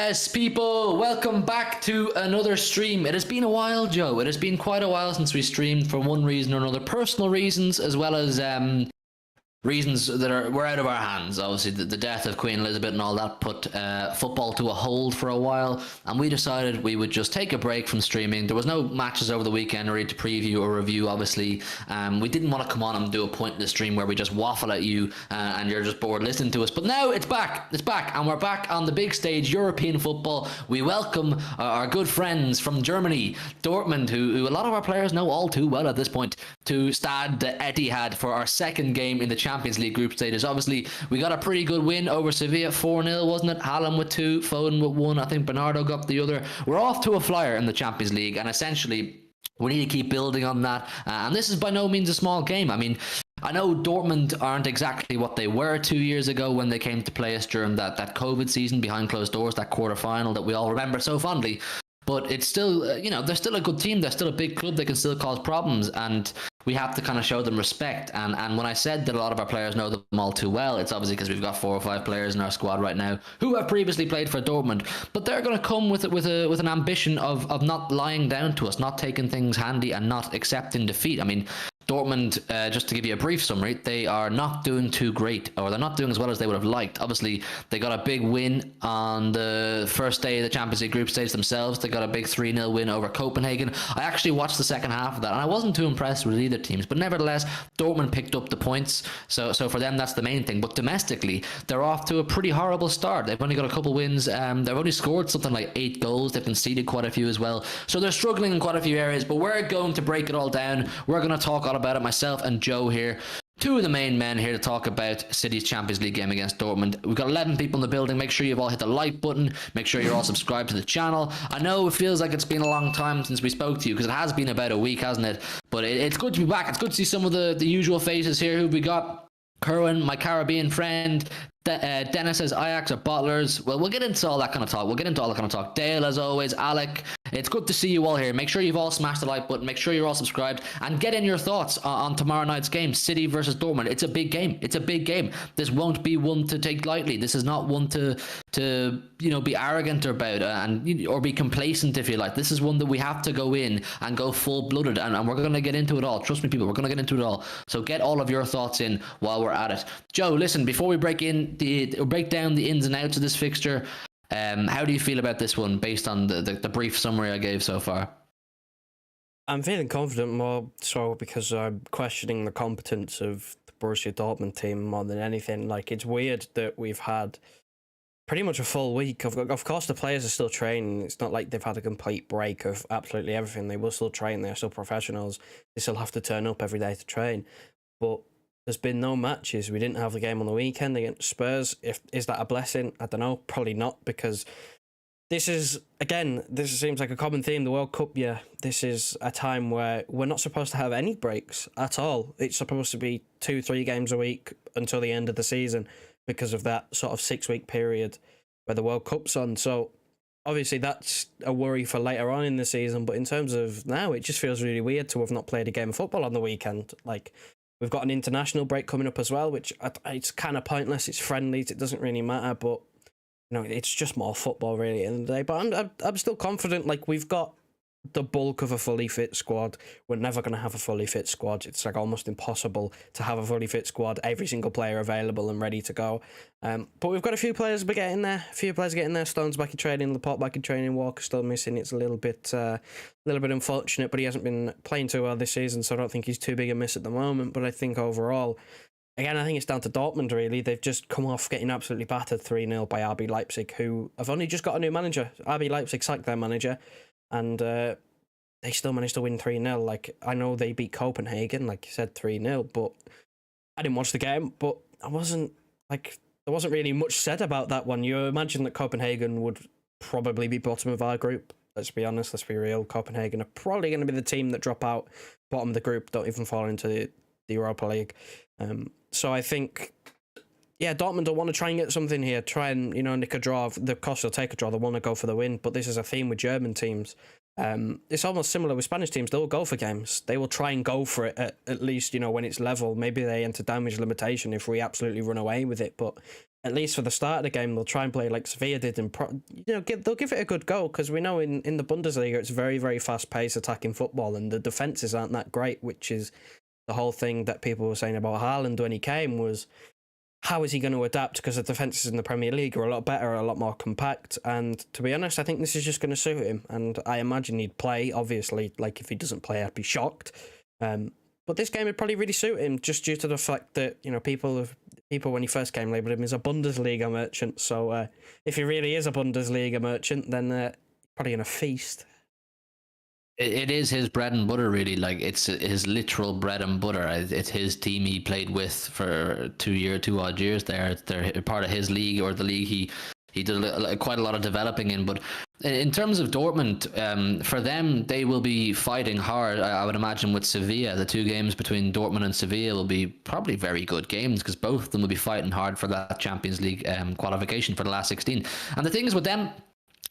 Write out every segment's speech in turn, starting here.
Yes, people, welcome back to another stream. It has been a while, Joe. It has been quite a while since we streamed for one reason or another. Personal reasons, as well as reasons that were out of our hands. Obviously, the death of Queen Elizabeth and all that put football to a hold for a while, and we decided we would just take a break from streaming. There was no matches over the weekend ready to preview or review, obviously. We didn't want to come on and do a point in the stream where we just waffle at you and you're just bored listening to us. But now it's back. It's back, and we're back on the big stage, European football. We welcome our good friends from Germany, Dortmund, who a lot of our players know all too well at this point, to Stade Etihad for our second game in the Champions League group stages. Obviously, we got a pretty good win over Sevilla, 4-0, wasn't it? Haaland with 2, Foden with 1, I think Bernardo got the other. We're off to a flyer in the Champions League, and essentially we need to keep building on that. And this is by no means a small game. I mean, I know Dortmund aren't exactly what they were 2 years ago when they came to play us during that COVID season behind closed doors, that quarter-final that we all remember so fondly. But it's still, they're still a good team. They're still a big club. They can still cause problems, and we have to kind of show them respect. And when I said that a lot of our players know them all too well, it's obviously because we've got 4 or 5 players in our squad right now who have previously played for Dortmund. But they're going to come with an ambition of not lying down to us, not taking things handy, and not accepting defeat. I mean, Dortmund, just to give you a brief summary, they are not doing too great, or they're not doing as well as they would have liked. Obviously, they got a big win on the first day of the Champions League group stage themselves. They got a big 3-0 win over Copenhagen. I actually watched the second half of that, and I wasn't too impressed with either teams. But nevertheless, Dortmund picked up the points, so for them, that's the main thing. But domestically, they're off to a pretty horrible start. They've only got a couple wins. They've only scored something like 8 goals. They've conceded quite a few as well. So they're struggling in quite a few areas, but we're going to break it all down. We're going to talk all about it, myself and Joe here, 2 of the main men here to talk about City's Champions League game against Dortmund. We've got 11 people in the building. Make sure you've all hit the like button. Make sure you're all subscribed to the channel. I know it feels like it's been a long time since we spoke to you, because it has been about a week, hasn't it? But it's good to be back. It's good to see some of the usual faces here. Who we got? Kerwin, my Caribbean friend. Dennis says Ajax are bottlers. Well, we'll get into all that kind of talk. Dale, as always. Alec, it's good to see you all here. Make sure you've all smashed the like button. Make sure you're all subscribed, and get in your thoughts on tomorrow night's game, City versus Dortmund. It's a big game. This won't be one to take lightly. This is not one to be arrogant about or be complacent, if you like. This is one that we have to go in and go full-blooded, and we're going to get into it all. Trust me, people, we're going to get into it all. So get all of your thoughts in while we're at it. Joe, listen, before we break down the ins and outs of this fixture, how do you feel about this one based on the brief summary I gave so far? I'm feeling confident more so because I'm questioning the competence of the Borussia Dortmund team more than anything. Like, it's weird that we've had pretty much a full week. Of course, the players are still training. It's not like they've had a complete break of absolutely everything. They will still train. They're still professionals. They still have to turn up every day to train. But there's been no matches. We didn't have the game on the weekend against Spurs. Is that a blessing? I don't know. Probably not, because this seems like a common theme. The World Cup year, this is a time where we're not supposed to have any breaks at all. It's supposed to be 2-3 games a week until the end of the season because of that sort of 6-week period where the World Cup's on. So obviously that's a worry for later on in the season. But in terms of now, it just feels really weird to have not played a game of football on the weekend. Like, we've got an international break coming up as well, which it's kind of pointless. It's friendlies. It doesn't really matter, but it's just more football really at the end of the day. But I'm still confident. Like, we've got the bulk of a fully fit squad. We're never going to have a fully fit squad. It's like almost impossible to have a fully fit squad, every single player available and ready to go. But we've got a few players getting there. Stones back in training, Laporte back in training, Walker still missing. It's a little bit unfortunate, but he hasn't been playing too well this season, so I don't think he's too big a miss at the moment. But I think overall, again, I think it's down to Dortmund, really. They've just come off getting absolutely battered 3-0 by RB Leipzig, who have only just got a new manager. RB Leipzig sacked their manager, and they still managed to win 3-0. Like, I know they beat Copenhagen, like you said, 3-0, but I didn't watch the game, but there wasn't really much said about that one. You imagine that Copenhagen would probably be bottom of our group. Let's be honest, let's be real. Copenhagen are probably going to be the team that drop out bottom of the group, don't even fall into the Europa League. So I think, Dortmund will want to try and get something here, try and, nick a draw. Of course, they'll take a draw, they'll want to go for the win, but this is a theme with German teams. It's almost similar with Spanish teams. They'll go for games. They will try and go for it at least, when it's level. Maybe they enter damage limitation if we absolutely run away with it, but at least for the start of the game, they'll try and play like Sevilla did, and they'll give it a good go, because we know in the Bundesliga it's very, very fast-paced attacking football, and the defenses aren't that great, which is the whole thing that people were saying about Haaland when he came was, how is he going to adapt? Because the defenses in the Premier League are a lot better, a lot more compact, and to be honest, I think this is just going to suit him, and I imagine he'd play. Obviously, like if he doesn't play, I'd be shocked. But this game would probably really suit him, just due to the fact that, you know, people when he first came labelled him as a Bundesliga merchant. So if he really is a Bundesliga merchant, then probably going to feast. It is his bread and butter, really. Like, it's his literal bread and butter. It's his team he played with for 2 odd years there. They're part of his league, or the league he did quite a lot of developing in. But in terms of Dortmund, for them, they will be fighting hard, I would imagine, with Sevilla. The 2 games between Dortmund and Sevilla will be probably very good games, because both of them will be fighting hard for that Champions League qualification for the last 16. And the thing is with them,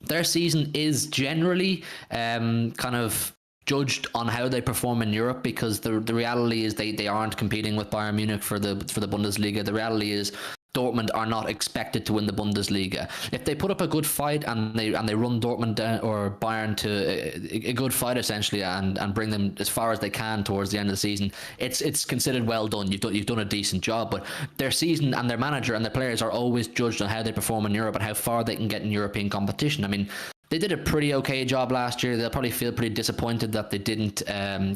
their season is generally kind of judged on how they perform in Europe, because the reality is they aren't competing with Bayern Munich for the Bundesliga. The reality is Dortmund are not expected to win the Bundesliga. If they put up a good fight and they run Dortmund down, or Bayern to a good fight essentially, and bring them as far as they can towards the end of the season, it's considered well done. You've done a decent job. But their season and their manager and their players are always judged on how they perform in Europe and how far they can get in European competition. I mean, they did a pretty okay job last year. They'll probably feel pretty disappointed that they didn't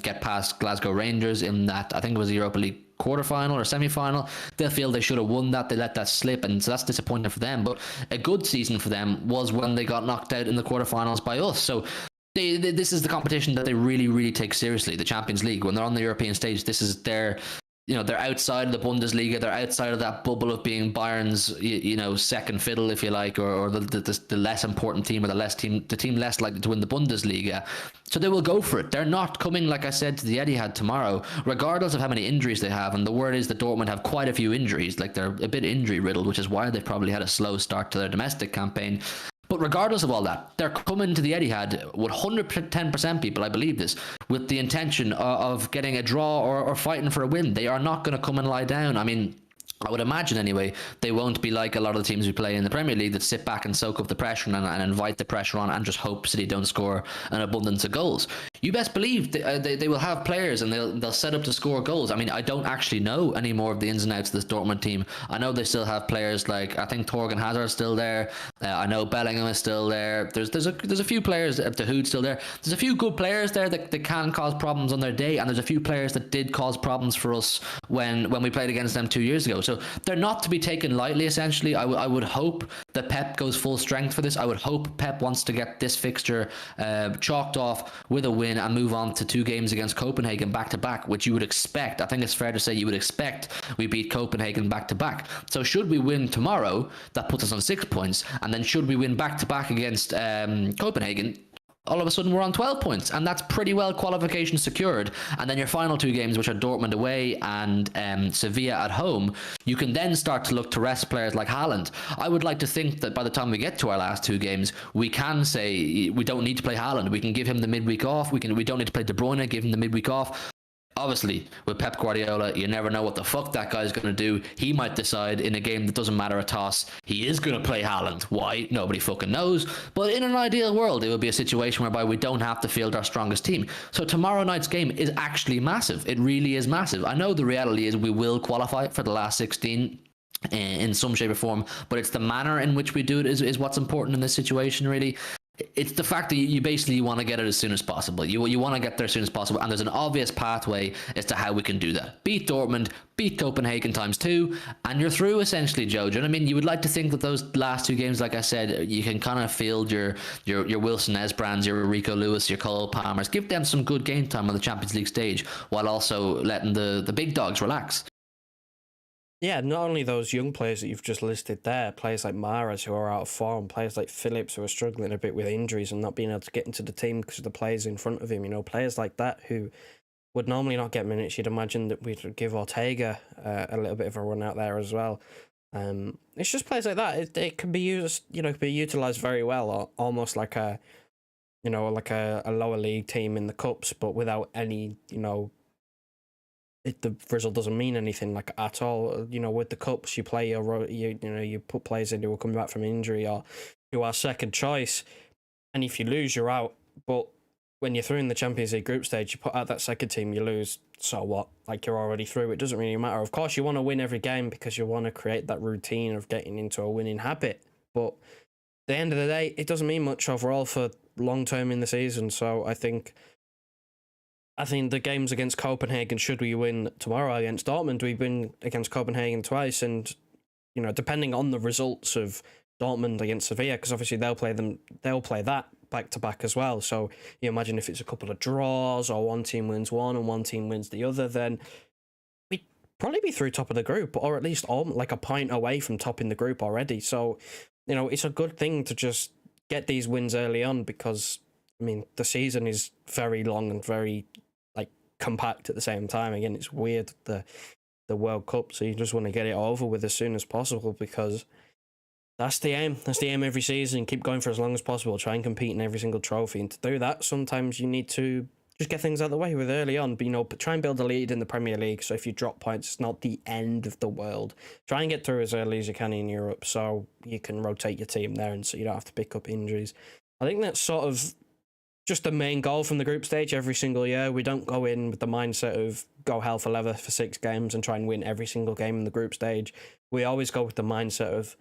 get past Glasgow Rangers in that, I think it was the Europa League quarterfinal or semi-final. They'll feel they should have won that. They let that slip, and so that's disappointing for them. But a good season for them was when they got knocked out in the quarterfinals by us. So this is the competition that they really, really take seriously, the Champions League. When they're on the European stage, this is their, you know, they're outside of the Bundesliga. They're outside of that bubble of being Bayern's, you know, second fiddle, if you like, or the less important team, or the team less likely to win the Bundesliga. So they will go for it. They're not coming, like I said, to the Etihad tomorrow, regardless of how many injuries they have. And the word is that Dortmund have quite a few injuries. Like, they're a bit injury riddled, which is why they've probably had a slow start to their domestic campaign. But regardless of all that, they're coming to the Etihad with 110% people, I believe this, with the intention of getting a draw or fighting for a win. They are not going to come and lie down. I mean, I would imagine anyway, they won't be like a lot of the teams we play in the Premier League that sit back and soak up the pressure and invite the pressure on and just hope City don't score an abundance of goals. You best believe they will have players and they'll set up to score goals. I mean, I don't actually know any more of the ins and outs of this Dortmund team. I know they still have players like, I think Torgan Hazard's still there. I know Bellingham is still there. There's a few players, the Hood's still there. There's a few good players there that can cause problems on their day, and there's a few players that did cause problems for us when we played against them 2 years ago. So they're not to be taken lightly, essentially. I would hope that Pep goes full strength for this. I would hope Pep wants to get this fixture chalked off with a win and move on to 2 games against Copenhagen back-to-back, which you would expect. I think it's fair to say you would expect we beat Copenhagen back-to-back. So should we win tomorrow, that puts us on 6 points. And then should we win back-to-back against Copenhagen, all of a sudden we're on 12 points, and that's pretty well qualification secured. And then your final 2 games, which are Dortmund away and Sevilla at home, you can then start to look to rest players like Haaland. I would like to think that by the time we get to our last 2 games, we can say we don't need to play Haaland. We can give him the midweek off. We don't need to play De Bruyne, give him the midweek off. Obviously, with Pep Guardiola, you never know what the fuck that guy's going to do. He might decide in a game that doesn't matter a toss, he is going to play Haaland. Why? Nobody fucking knows. But in an ideal world, it would be a situation whereby we don't have to field our strongest team. So tomorrow night's game is actually massive. It really is massive. I know the reality is we will qualify for the last 16 in some shape or form, but it's the manner in which we do it is what's important in this situation, really. It's the fact that you basically want to get it as soon as possible. You want to get there as soon as possible, and there's an obvious pathway as to how we can do that. Beat Dortmund, beat Copenhagen ×2, and you're through essentially, Joe. Do you know what I mean? You would like to think that those last 2 games, like I said, you can kind of field your Wilson Esbrands, your Rico Lewis, your Cole Palmers. Give them some good game time on the Champions League stage, while also letting the big dogs relax. Yeah, not only those young players that you've just listed there, players like Mahrez who are out of form, players like Phillips who are struggling a bit with injuries and not being able to get into the team because of the players in front of him, you know, players like that who would normally not get minutes. You'd imagine that we'd give Ortega a little bit of a run out there as well. It's just players like that. It can be used, you know, can be utilised very well, almost like a lower league team in the cups, but without any, you know, the result doesn't mean anything like at all. You know, with the cups, you play you put players in who are coming back from injury or who are second choice, and if you lose, you're out. But when you're through in the Champions League group stage, you put out that second team, you lose. So what? Like, you're already through. It doesn't really matter. Of course, you want to win every game because you want to create that routine of getting into a winning habit. But at the end of the day, it doesn't mean much overall for long term in the season. So I think the games against Copenhagen, should we win tomorrow against Dortmund, we've been against Copenhagen twice, and you know, depending on the results of Dortmund against Sevilla, because obviously they'll play that back to back as well. So you imagine if it's a couple of draws or one team wins one and one team wins the other, then we'd probably be through top of the group, or at least like a point away from top in the group already. So you know, it's a good thing to just get these wins early on, because I mean, the season is very long and very compact at the same time. Again, it's weird, the World Cup, so you just want to get it over with as soon as possible, because that's the aim. That's the aim every season. Keep going for as long as possible. Try and compete in every single trophy. And to do that, sometimes you need to just get things out of the way with early on. But, you know, try and build a lead in the Premier League. So if you drop points, it's not the end of the world. Try and get through as early as you can in Europe, so you can rotate your team there and so you don't have to pick up injuries. I think that's sort of just the main goal from the group stage every single year. We don't go in with the mindset of go hell for leather for 6 games and try and win every single game in the group stage. We always go with the mindset of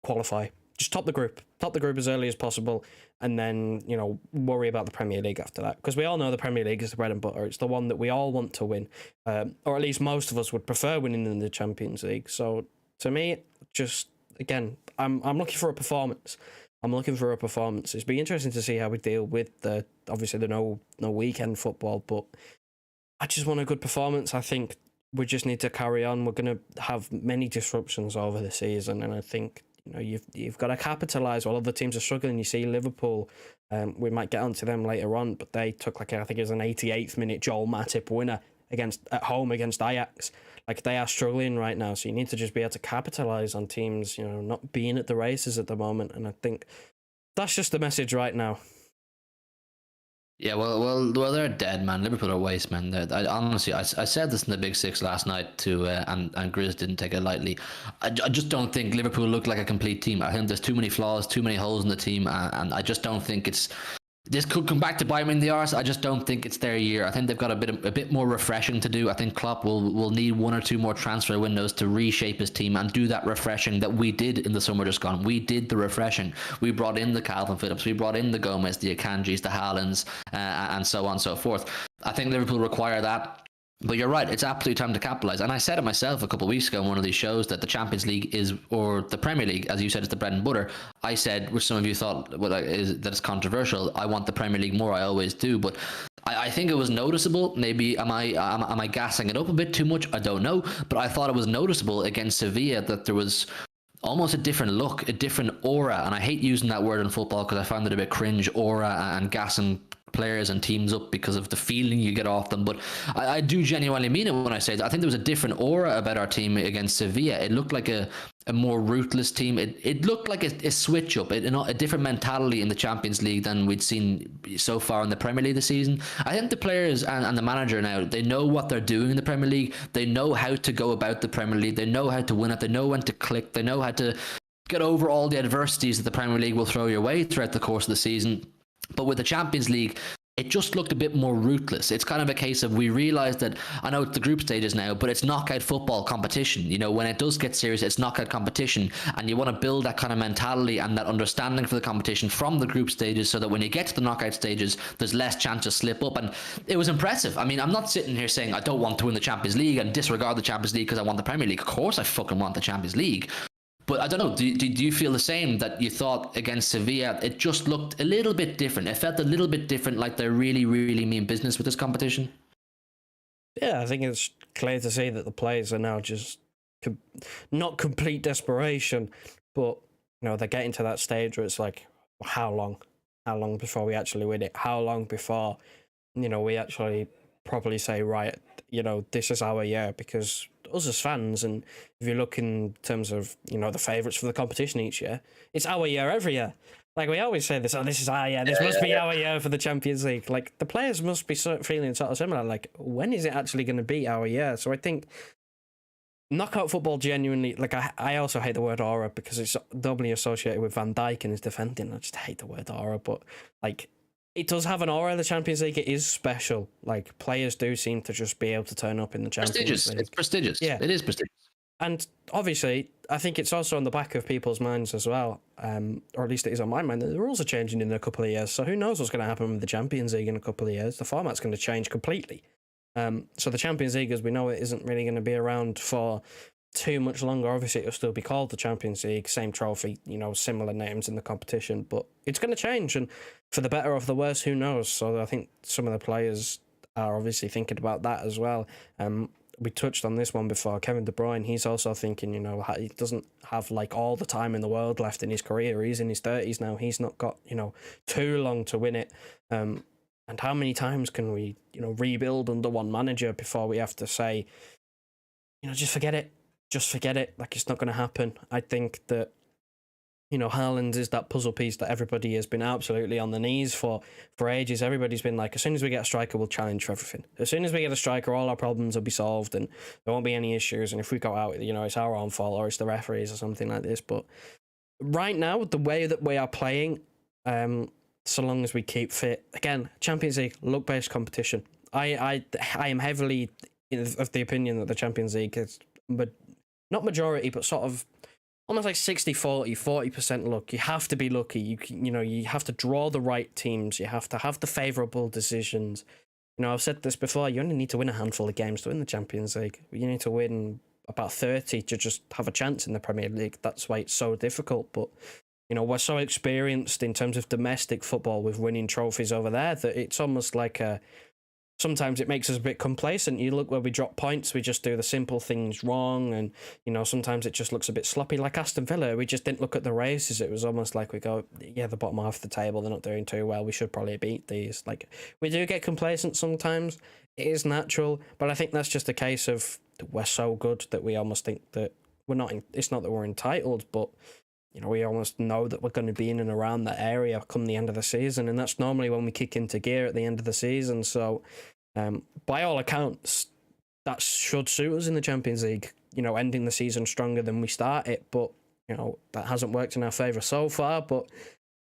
qualify. Just top the group as early as possible, and then, you know, worry about the Premier League after that. Because we all know the Premier League is the bread and butter. It's the one that we all want to win, or at least most of us would prefer winning in the Champions League. So to me, just again, I'm looking for a performance. It'd be interesting to see how we deal with the no weekend football, but I just want a good performance. I think we just need to carry on. We're going to have many disruptions over the season, and I think, you know, you've got to capitalise while other teams are struggling. You see Liverpool, we might get onto them later on, but they took I think it was an 88th minute Joel Matip winner at home against Ajax. Like, they are struggling right now, so you need to just be able to capitalise on teams, you know, not being at the races at the moment. And I think that's just the message right now. Yeah, well, they're dead, man. Liverpool are waste, man. Honestly, I said this in the Big Six last night too, and Grizz didn't take it lightly. I just don't think Liverpool look like a complete team. I think there's too many flaws, too many holes in the team, and I just don't think this could come back to bite me in the arse. I just don't think it's their year. I think they've got a bit more refreshing to do. I think Klopp will need 1 or 2 more transfer windows to reshape his team and do that refreshing that we did in the summer just gone. We did the refreshing. We brought in the Calvin Phillips, we brought in the Gomez, the Akanjis, the Haalands, and so on and so forth. I think Liverpool require that. But you're right, it's absolutely time to capitalise. And I said it myself a couple of weeks ago in one of these shows that the Champions League or the Premier League, as you said, is the bread and butter. I said, which some of you thought that it's controversial, I want the Premier League more, I always do. But I think it was noticeable. Maybe am I gassing it up a bit too much? I don't know. But I thought it was noticeable against Sevilla that there was almost a different look, a different aura. And I hate using that word in football because I find it a bit cringe, aura, and gassing players and teams up because of the feeling you get off them. But I do genuinely mean it when I say that. I think there was a different aura about our team against Sevilla. It looked like a more ruthless team. It looked like a switch up, a different mentality in the Champions League than we'd seen so far in the Premier League this season. I think the players and the manager now, they know what they're doing in the Premier League. They know how to go about the Premier League. They know how to win it. They know when to click. They know how to get over all the adversities that the Premier League will throw your way throughout the course of the season. But with the Champions League, it just looked a bit more ruthless. It's kind of a case of, we realised that, I know it's the group stages now, but it's knockout football competition. You know, when it does get serious, it's knockout competition, and you want to build that kind of mentality and that understanding for the competition from the group stages, so that when you get to the knockout stages, there's less chance to slip up. And it was impressive. I mean, I'm not sitting here saying I don't want to win the Champions League and disregard the Champions League because I want the Premier League. Of course I fucking want the Champions League. But I don't know, do you feel the same, that you thought against Sevilla, it just looked a little bit different? It felt a little bit different, like they really, really mean business with this competition? Yeah, I think it's clear to see that the players are now just not complete desperation, but, you know, they're getting to that stage where it's like, how long? How long before we actually win it? How long before, you know, we actually properly say, right, you know, this is our year? Because us as fans, and if you look in terms of, you know, the favourites for the competition each year, it's our year every year. Like we always say this, this is our year. This must be our year for the Champions League. Like the players must be feeling sort of similar. Like when is it actually going to be our year? So I think knockout football genuinely, like I also hate the word aura because it's doubly associated with Van Dijk and his defending. I just hate the word aura, but like it does have an aura. The Champions League, it is special. Like players do seem to just be able to turn up in the Champions League. It's prestigious. Yeah, it is prestigious. And obviously, I think it's also on the back of people's minds as well, or at least it is on my mind, that the rules are changing in a couple of years. So who knows what's going to happen with the Champions League in a couple of years? The format's going to change completely. So the Champions League, as we know it, isn't really going to be around for too much longer. Obviously, it'll still be called the Champions League, same trophy, similar names in the competition, but it's going to change. And for the better or for the worse, who knows? So I think some of the players are obviously thinking about that as well. We touched on this one before. Kevin De Bruyne, he's also thinking, he doesn't have like all the time in the world left in his career. He's in his 30s now. He's not got, too long to win it. And how many times can we, rebuild under one manager before we have to say, just forget it. Just forget it. Like, it's not going to happen. I think that, Haaland is that puzzle piece that everybody has been absolutely on the knees for ages. Everybody's been like, as soon as we get a striker, we'll challenge for everything. As soon as we get a striker, all our problems will be solved and there won't be any issues. And if we go out, it's our own fault or it's the referees or something like this. But right now, the way that we are playing, so long as we keep fit, again, Champions League, luck-based competition. I am heavily of the opinion that the Champions League is, but not majority, but sort of almost like 60-40, 40% luck. You have to be lucky. You have to draw the right teams. You have to have the favourable decisions. I've said this before. You only need to win a handful of games to win the Champions League. You need to win about 30 to just have a chance in the Premier League. That's why it's so difficult. But we're so experienced in terms of domestic football with winning trophies over there that it's almost like sometimes it makes us a bit complacent. You look where we drop points, we just do the simple things wrong, and sometimes it just looks a bit sloppy. Like Aston Villa, we just didn't look at the races. It was almost like we go, yeah, the bottom half of the table, they're not doing too well. We should probably beat these. Like, we do get complacent sometimes. It is natural, but I think that's just a case of we're so good that we almost think that we're not. It's not that we're entitled, but we almost know that we're going to be in and around that area come the end of the season, and that's normally when we kick into gear at the end of the season. So, by all accounts, that should suit us in the Champions League, ending the season stronger than we start it, but, that hasn't worked in our favour so far. But,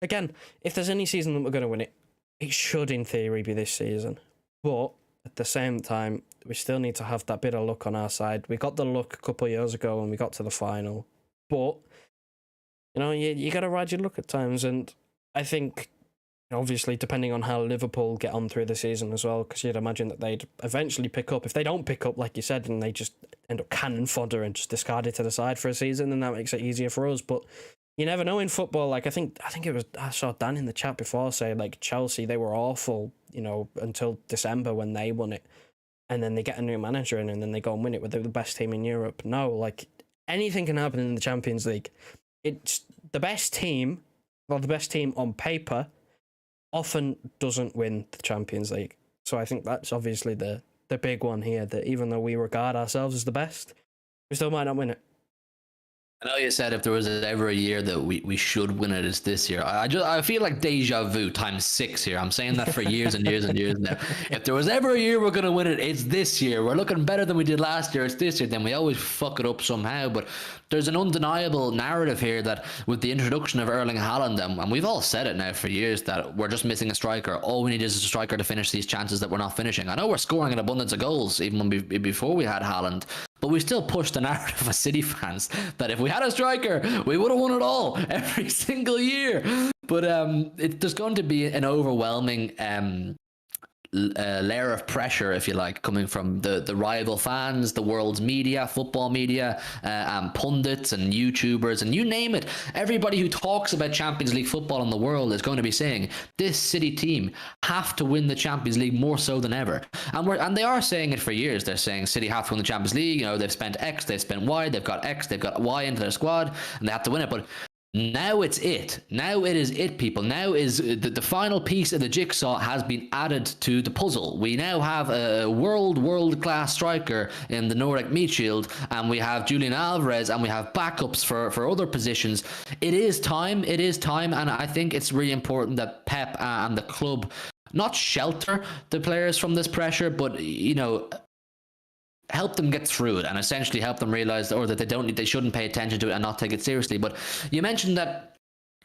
again, if there's any season that we're going to win it, it should, in theory, be this season. But, at the same time, we still need to have that bit of luck on our side. We got the luck a couple of years ago when we got to the final, but you got to ride your luck at times, and I think, obviously, depending on how Liverpool get on through the season as well, because you'd imagine that they'd eventually pick up. If they don't pick up, like you said, and they just end up cannon fodder and just discard it to the side for a season, then that makes it easier for us. But you never know in football. Like, I think it was, I saw Dan in the chat before say, like, Chelsea, they were awful, until December when they won it, and then they get a new manager in, and then they go and win it with the best team in Europe. No, like, anything can happen in the Champions League. It's the best team, or the best team on paper, often doesn't win the Champions League. So I think that's obviously the big one here, that even though we regard ourselves as the best, we still might not win it. I know you said if there was ever a year that we should win it, it's this year. I feel like deja vu times 6 here. I'm saying that for years and years and years now. If there was ever a year we're going to win it, it's this year. We're looking better than we did last year, it's this year. Then we always fuck it up somehow. But there's an undeniable narrative here that with the introduction of Erling Haaland, and we've all said it now for years, that we're just missing a striker. All we need is a striker to finish these chances that we're not finishing. I know we're scoring an abundance of goals even before we had Haaland, but we still push the narrative as City fans that if we had a striker, we would have won it all every single year. But there's going to be an overwhelming layer of pressure, if you like, coming from the rival fans, the world's media, football media, and pundits and YouTubers, and you name it. Everybody who talks about Champions League football in the world is going to be saying this City team have to win the Champions League more so than ever. And they are saying it for years. They're saying City have to win the Champions League. They've spent X, they've spent Y, they've got X, they've got Y into their squad, and they have to win it. But Now it's it. Now it is it, people. Now is the final piece of the jigsaw has been added to the puzzle. We now have a world-class striker in the Nordic midfield, and we have Julian Alvarez, and we have backups for other positions. It is time. It is time, and I think it's really important that Pep and the club not shelter the players from this pressure, but help them get through it and essentially help them realize that they shouldn't pay attention to it and not take it seriously. But you mentioned that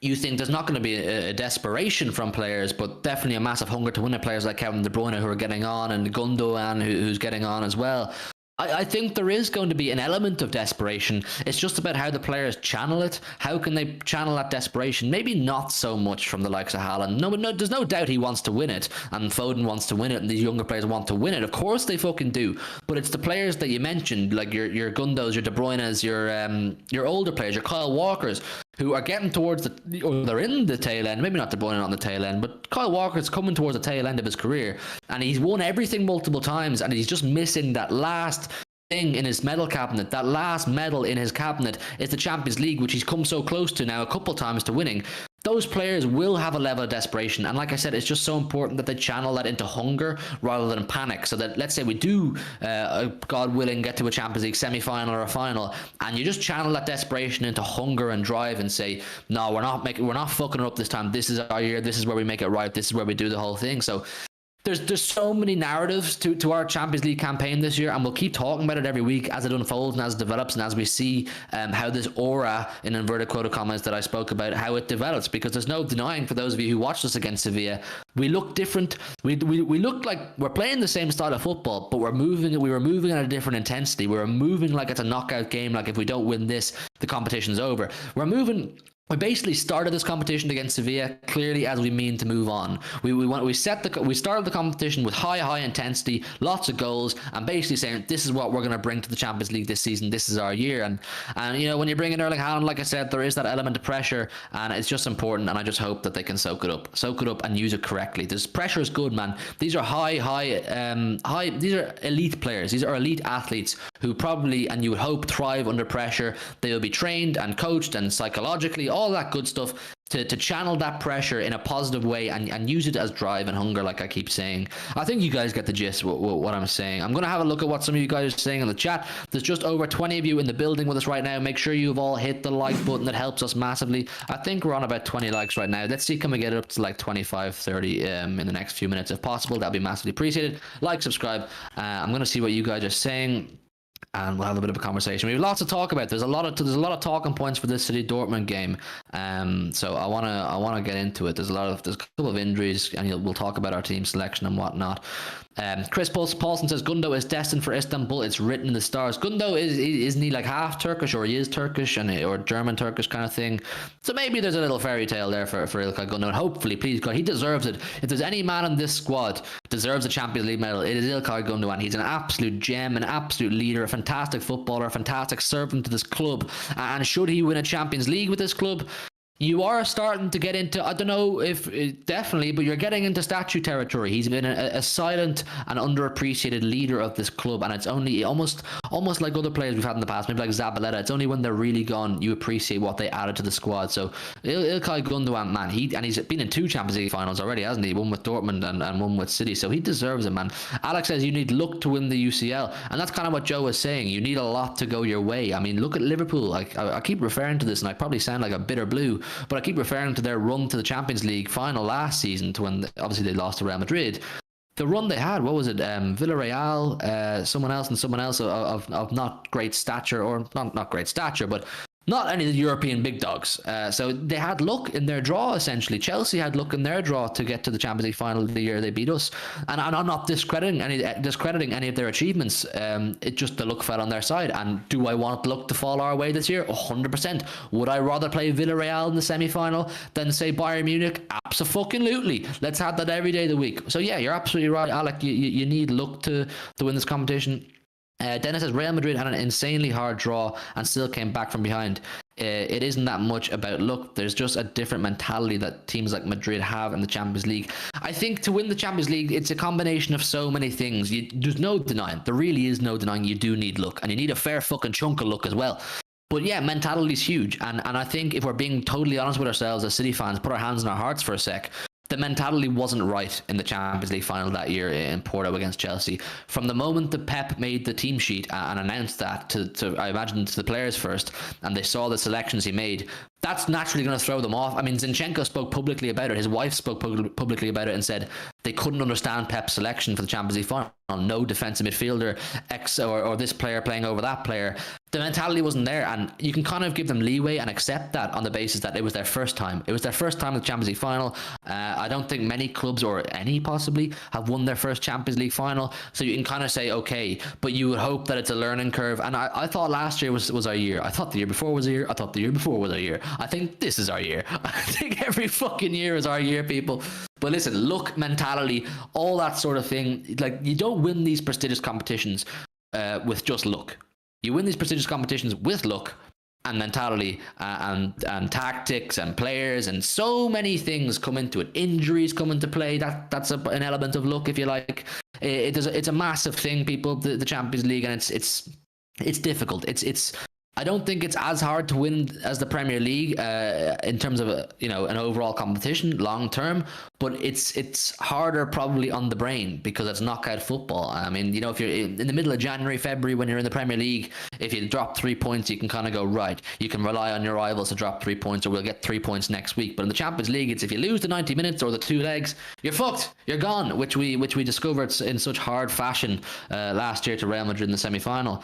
you think there's not going to be a desperation from players, but definitely a massive hunger to win it. Players like Kevin De Bruyne who are getting on, and Gundogan who's getting on as well. I think there is going to be an element of desperation. It's just about how the players channel it. How can they channel that desperation? Maybe not so much from the likes of Haaland. No, there's no doubt he wants to win it, and Foden wants to win it, and these younger players want to win it. Of course they fucking do. But it's the players that you mentioned, like your Gundos, your De Bruynes, your older players, your Kyle Walkers, who are getting towards or they're in the tail end. Maybe not De Bruyne on the tail end, but Kyle Walker's coming towards the tail end of his career, and he's won everything multiple times, and he's just missing that last thing in his medal cabinet. That last medal in his cabinet is the Champions League, which he's come so close to now a couple times to winning. Those players will have a level of desperation, and like I said, it's just so important that they channel that into hunger rather than panic, so that, let's say we do, God willing, get to a Champions League semi-final or a final, and you just channel that desperation into hunger and drive and say, no, we're not fucking it up this time. This is our year. This is where we make it right. This is where we do the whole thing. So there's so many narratives to our Champions League campaign this year, and we'll keep talking about it every week as it unfolds and as it develops, and as we see how this aura, in inverted quote comments that I spoke about, how it develops. Because there's no denying, for those of you who watched us against Sevilla, we look different. We look like we're playing the same style of football, but we were moving at a different intensity. We were moving like it's a knockout game. Like if we don't win this, the competition's over. We basically started this competition against Sevilla clearly as we mean to move on. We started the competition with high intensity, lots of goals, and basically saying this is what we're going to bring to the Champions League this season. This is our year, and when you bring in Erling Haaland, like I said, there is that element of pressure, and it's just important. And I just hope that they can soak it up, and use it correctly. This pressure is good, man. These are high. These are elite players. These are elite athletes who probably, and you would hope, thrive under pressure. They will be trained and coached and psychologically, all that good stuff, to channel that pressure in a positive way and use it as drive and hunger, like I keep saying. I think you guys get the gist what I'm saying. I'm going to have a look at what some of you guys are saying in the chat. There's just over 20 of you in the building with us right now. Make sure you've all hit the like button. That helps us massively. I think we're on about 20 likes right now. Let's see, can we get it up to like 25, 30 in the next few minutes if possible? That'd be massively appreciated. Like, subscribe. I'm going to see what you guys are saying, and we'll have a bit of a conversation. We have lots to talk about. There's a lot of talking points for this City Dortmund game. So I wanna get into it. There's a couple of injuries, and we'll talk about our team selection and whatnot. Chris Paulson says Gundo is destined for Istanbul. It's written in the stars. Gundo isn't he like half Turkish, or he is Turkish or German Turkish kind of thing? So maybe there's a little fairy tale there for Ilkay Gundo. And hopefully, please God, he deserves it. If there's any man in this squad deserves a Champions League medal, it is Ilkay Gundogan. He's an absolute gem, an absolute leader, a fantastic footballer, a fantastic servant to this club. And should he win a Champions League with this club, you are starting to get into, I don't know if definitely, but you're getting into statue territory. He's been a silent and underappreciated leader of this club, and it's only almost like other players we've had in the past, maybe like Zabaleta. It's only when they're really gone you appreciate what they added to the squad. So Ilkay Gundogan, man, he's been in 2 Champions League finals already, hasn't he? One with Dortmund and one with City, so he deserves it, man. Alex says you need luck to win the UCL, and that's kind of what Joe was saying. You need a lot to go your way. I mean, look at Liverpool. Like I keep referring to this, and I probably sound like a bitter blue, but I keep referring to their run to the Champions League final last season, to when obviously they lost to Real Madrid. The run they had, what was it? Villarreal, someone else of not great stature, or not great stature, but not any of the European big dogs. So they had luck in their draw, essentially. Chelsea had luck in their draw to get to the Champions League final of the year they beat us. And I'm not discrediting any of their achievements. It just, the luck fell on their side. And do I want the luck to fall our way this year? 100%. Would I rather play Villarreal in the semi-final than, say, Bayern Munich? Absolutely. Let's have that every day of the week. So yeah, you're absolutely right, Alec. You need luck to win this competition. Dennis says Real Madrid had an insanely hard draw and still came back from behind. It isn't that much about luck. There's just a different mentality that teams like Madrid have in the Champions League. I think to win the Champions League, it's a combination of so many things. There's no denying. There really is no denying you do need luck, and you need a fair fucking chunk of luck as well. But yeah, mentality is huge. And I think if we're being totally honest with ourselves as City fans, put our hands in our hearts for a sec, the mentality wasn't right in the Champions League final that year in Porto against Chelsea. From the moment that Pep made the team sheet and announced that to I imagine to the players first, and they saw the selections he made, that's naturally going to throw them off. I mean, Zinchenko spoke publicly about it. His wife spoke publicly about it and said they couldn't understand Pep's selection for the Champions League final. No defensive midfielder, X or this player playing over that player. The mentality wasn't there, and you can kind of give them leeway and accept that on the basis that it was their first time. It was their first time in the Champions League final. I don't think many clubs, or any possibly, have won their first Champions League final. So you can kind of say, okay, but you would hope that it's a learning curve. And I thought last year was our year. I thought the year before was our year. I thought the year before was our year. I think this is our year. I think every fucking year is our year, people. But listen, luck, mentality, all that sort of thing. Like, you don't win these prestigious competitions with just luck. You win these prestigious competitions with luck and mentality and tactics and players, and so many things come into it. Injuries come into play. That's an element of luck, if you like. It's a massive thing, people. The Champions League, and it's difficult. It's I don't think it's as hard to win as the Premier League in terms of an overall competition long term, but it's harder probably on the brain because it's knockout football. I mean, if you're in the middle of January, February, when you're in the Premier League, if you drop 3 points, you can kind of go, right, you can rely on your rivals to drop 3 points, or we'll get 3 points next week. But in the Champions League, it's if you lose the 90 minutes or the 2 legs, you're fucked, you're gone, which we discovered in such hard fashion last year to Real Madrid in the semi-final.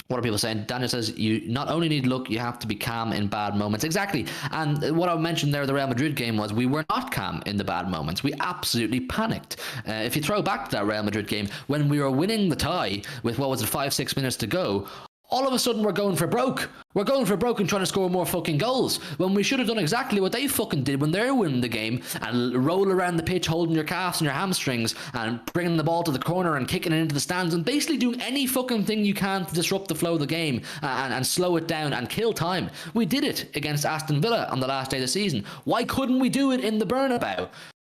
What are people saying? Daniel says, you not only need luck, you have to be calm in bad moments. Exactly. And what I mentioned there, the Real Madrid game, was we were not calm in the bad moments. We absolutely panicked. If you throw back to that Real Madrid game, when we were winning the tie with, 5-6 minutes to go, all of a sudden we're going for broke. We're going for broke and trying to score more fucking goals, when we should have done exactly what they fucking did when they're winning the game, and roll around the pitch holding your calves and your hamstrings and bringing the ball to the corner and kicking it into the stands and basically doing any fucking thing you can to disrupt the flow of the game and slow it down and kill time. We did it against Aston Villa on the last day of the season. Why couldn't we do it in the Bernabeu?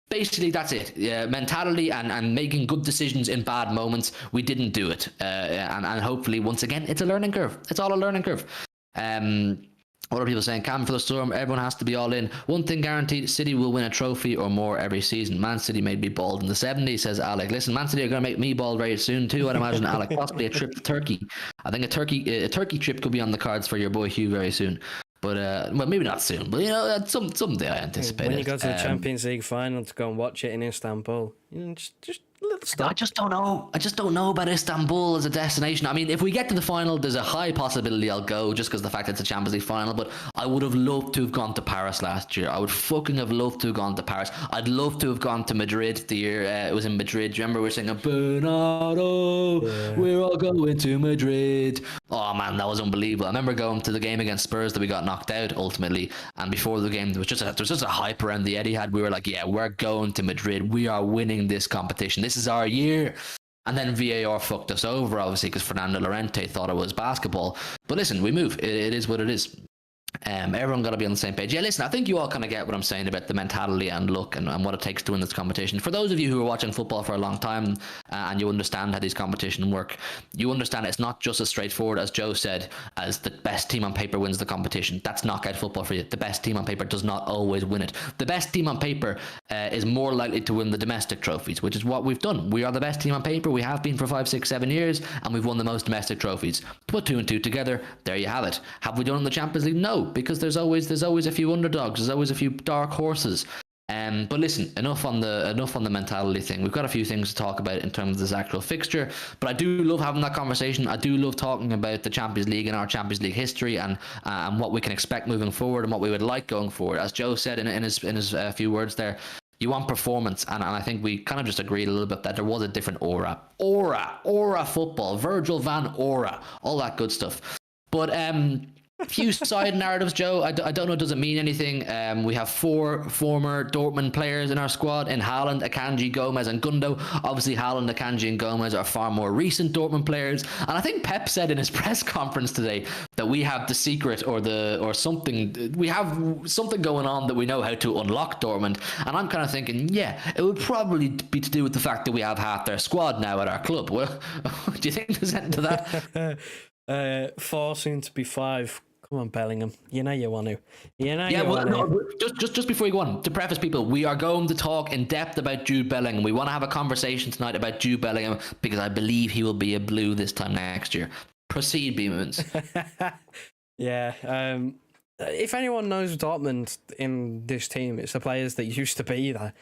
Basically, that's it. Mentality and making good decisions in bad moments. We didn't do it. And hopefully, once again, it's a learning curve. It's all a learning curve. What are people saying? Calm for the storm. Everyone has to be all in. One thing guaranteed, City will win a trophy or more every season. Man City made me bald in the 70s, says Alec. Listen, Man City are going to make me bald very soon too, I'd imagine, Alec. Possibly a trip to Turkey. I think a Turkey trip could be on the cards for your boy Hugh very soon. But well, maybe not soon, but someday I anticipate. When you go to the Champions League final to go and watch it in Istanbul, just a little stop. I just don't know about Istanbul as a destination. I mean, if we get to the final, there's a high possibility I'll go, just because of the fact it's a Champions League final. But I would have loved to have gone to Paris last year. I would fucking have loved to have gone to Paris. I'd love to have gone to Madrid the year it was in Madrid. Do you remember we were singing Bernardo? Yeah. We're all going to Madrid. Oh man, that was unbelievable. I remember going to the game against Spurs that we got knocked out ultimately, and before the game there was just a hype around the Etihad. We were like, yeah, we're going to Madrid. We are winning this competition. This is our year. And then VAR fucked us over, obviously, because Fernando Llorente thought it was basketball. But listen, we move. It is what it is. Everyone got to be on the same page. Yeah, listen, I think you all kind of get what I'm saying about the mentality and luck and what it takes to win this competition. For those of you who are watching football for a long time and you understand how these competitions work, you understand it's not just as straightforward as Joe said, as the best team on paper wins the competition. That's knockout football for you. The best team on paper does not always win it. The best team on paper is more likely to win the domestic trophies, which is what we've done. We are the best team on paper. We have been for 5, 6, 7 years, and we've won the most domestic trophies. Put 2 and 2 together, there you have it. Have we done it in the Champions League? No, because there's always a few underdogs. There's always a few dark horses. But listen, enough on the mentality thing. We've got a few things to talk about in terms of this actual fixture, but I do love having that conversation. I do love talking about the Champions League and our Champions League history and what we can expect moving forward and what we would like going forward. As Joe said in his few words there, you want performance, and I think we kind of just agreed a little bit that there was a different aura football, Virgil van Aura, all that good stuff. But few side narratives, Joe. I don't know, does it mean anything? We have 4 former Dortmund players in our squad in Haaland, Akanji, Gomez and Gundo. Obviously Haaland, Akanji and Gomez are far more recent Dortmund players, and I think Pep said in his press conference today that we have the secret or something. We have something going on that we know how to unlock Dortmund, and I'm kind of thinking, yeah, it would probably be to do with the fact that we have half their squad now at our club. Well, do you think there's anything to that? 4 soon to be 5. Come on, Bellingham. You know you want to. You know Yeah, you well, want to. no, just before you go on, to preface people, we are going to talk in depth about Jude Bellingham. We want to have a conversation tonight about Jude Bellingham because I believe he will be a blue this time next year. Proceed, Beamons. Yeah. If anyone knows Dortmund in this team, it's the players that used to be there.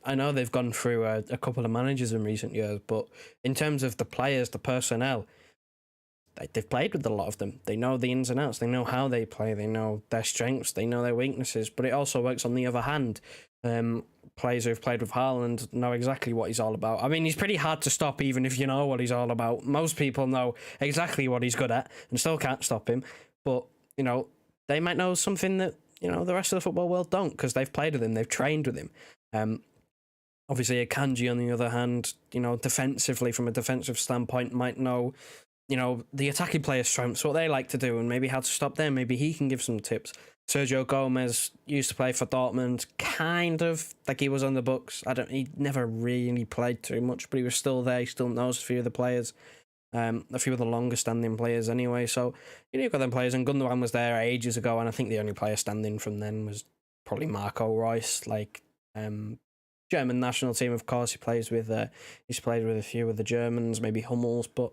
I know they've gone through a couple of managers in recent years, but in terms of the players, the personnel, they've played with a lot of them. They know the ins and outs. They know how they play. They know their strengths. They know their weaknesses. But it also works on the other hand. Players who've played with Haaland know exactly what he's all about. I mean, he's pretty hard to stop even if you know what he's all about. Most people know exactly what he's good at and still can't stop him. But, you know, they might know something that, you know, the rest of the football world don't because they've played with him. They've trained with him. Obviously, Akanji, on the other hand, you know, defensively, from a defensive standpoint, might know, you know, the attacking players' strengths, what they like to do, and maybe how to stop them. Maybe he can give some tips. Sergio Gomez used to play for Dortmund, kind of like he was on the books. He never really played too much, but he was still there. He still knows a few of the players, a few of the longer standing players anyway. So, you know, you've got them players, and Gundogan was there ages ago, and I think the only player standing from then was probably Marco Reus, like, German national team, of course. He's played with a few of the Germans, maybe Hummels, but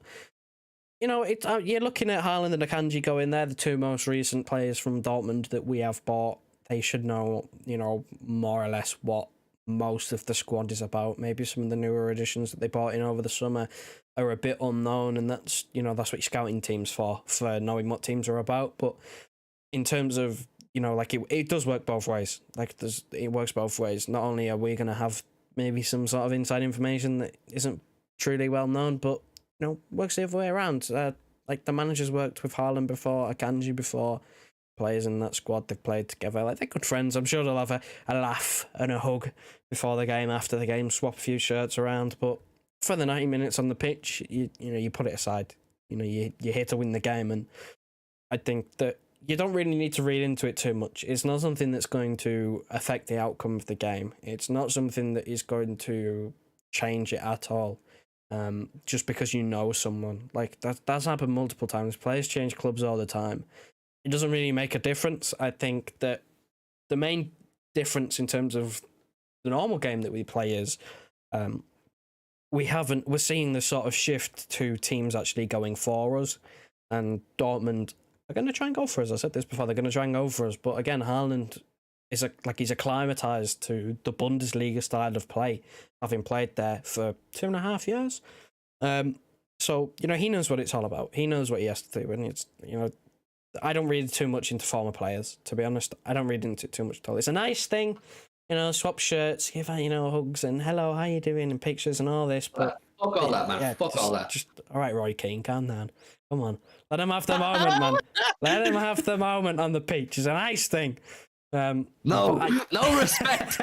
you know, you're looking at Haaland and Akanji going there, the two most recent players from Dortmund that we have bought. They should know, you know, more or less what most of the squad is about. Maybe some of the newer additions that they bought in over the summer are a bit unknown, and that's, you know, that's what your scouting team's for knowing what teams are about. But in terms of, you know, like it does work both ways. Like it works both ways. Not only are we going to have maybe some sort of inside information that isn't truly well known, but you know, works the other way around. Like the managers worked with Haaland before, Akanji before, players in that squad, they've played together. Like, they're good friends. I'm sure they'll have a laugh and a hug before the game, after the game, swap a few shirts around. But for the 90 minutes on the pitch, you know, you put it aside. You know, you're here to win the game, and I think that you don't really need to read into it too much. It's not something that's going to affect the outcome of the game. It's not something that is going to change it at all. Just because you know someone. Like, that's happened multiple times. Players change clubs all the time. It doesn't really make a difference. I think that the main difference in terms of the normal game that we play is we're seeing the sort of shift to teams actually going for us, and Dortmund are going to try and go for us. I said this before, they're going to try and go for us, but again, Haaland is he's acclimatized to the Bundesliga style of play, having played there for 2.5 years. So, you know, he knows what it's all about. He knows what he has to do, and it's, you know, I don't read too much into former players, to be honest. I don't read into it too much at all. It's a nice thing, you know, swap shirts, give, you know, hugs and hello, how you doing, and pictures and all this, but Fuck all that, man. yeah, Fuck all that. Just all right, Roy Keane, calm down. Come on, let him have the moment, man. Let him have the moment on the pitch. It's a nice thing. No respect.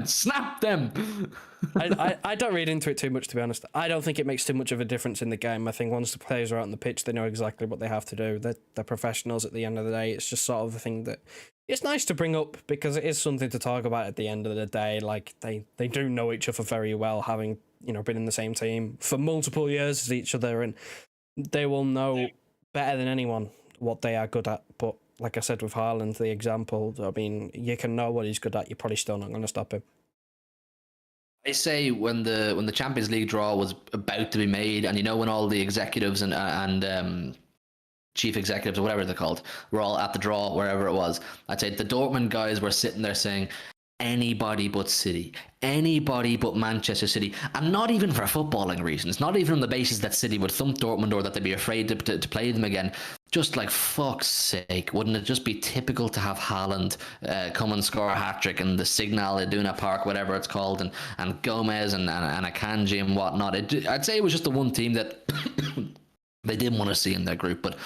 Snap them. I don't read into it too much, to be honest. I don't think it makes too much of a difference in the game. I think once the players are out on the pitch, they know exactly what they have to do. They're professionals at the end of the day. It's just sort of a thing that it's nice to bring up because it is something to talk about at the end of the day. Like, they do know each other very well, having, you know, been in the same team for multiple years as each other, and they will know better than anyone what they are good at. But like I said with Haaland, the example, I mean, you can know what he's good at, you're probably still not going to stop him. I say when the Champions League draw was about to be made, and you know, when all the executives and chief executives or whatever they're called were all at the draw, wherever it was, I'd say the Dortmund guys were sitting there saying, anybody but City, anybody but Manchester City, and not even for footballing reasons, not even on the basis that City would thump Dortmund or that they'd be afraid to play them again. Just like, fuck's sake, wouldn't it just be typical to have Haaland come and score a hat-trick and the Signal Iduna Park, whatever it's called, and Gomez and Akanji and whatnot. I'd say it was just the one team that they didn't want to see in their group. But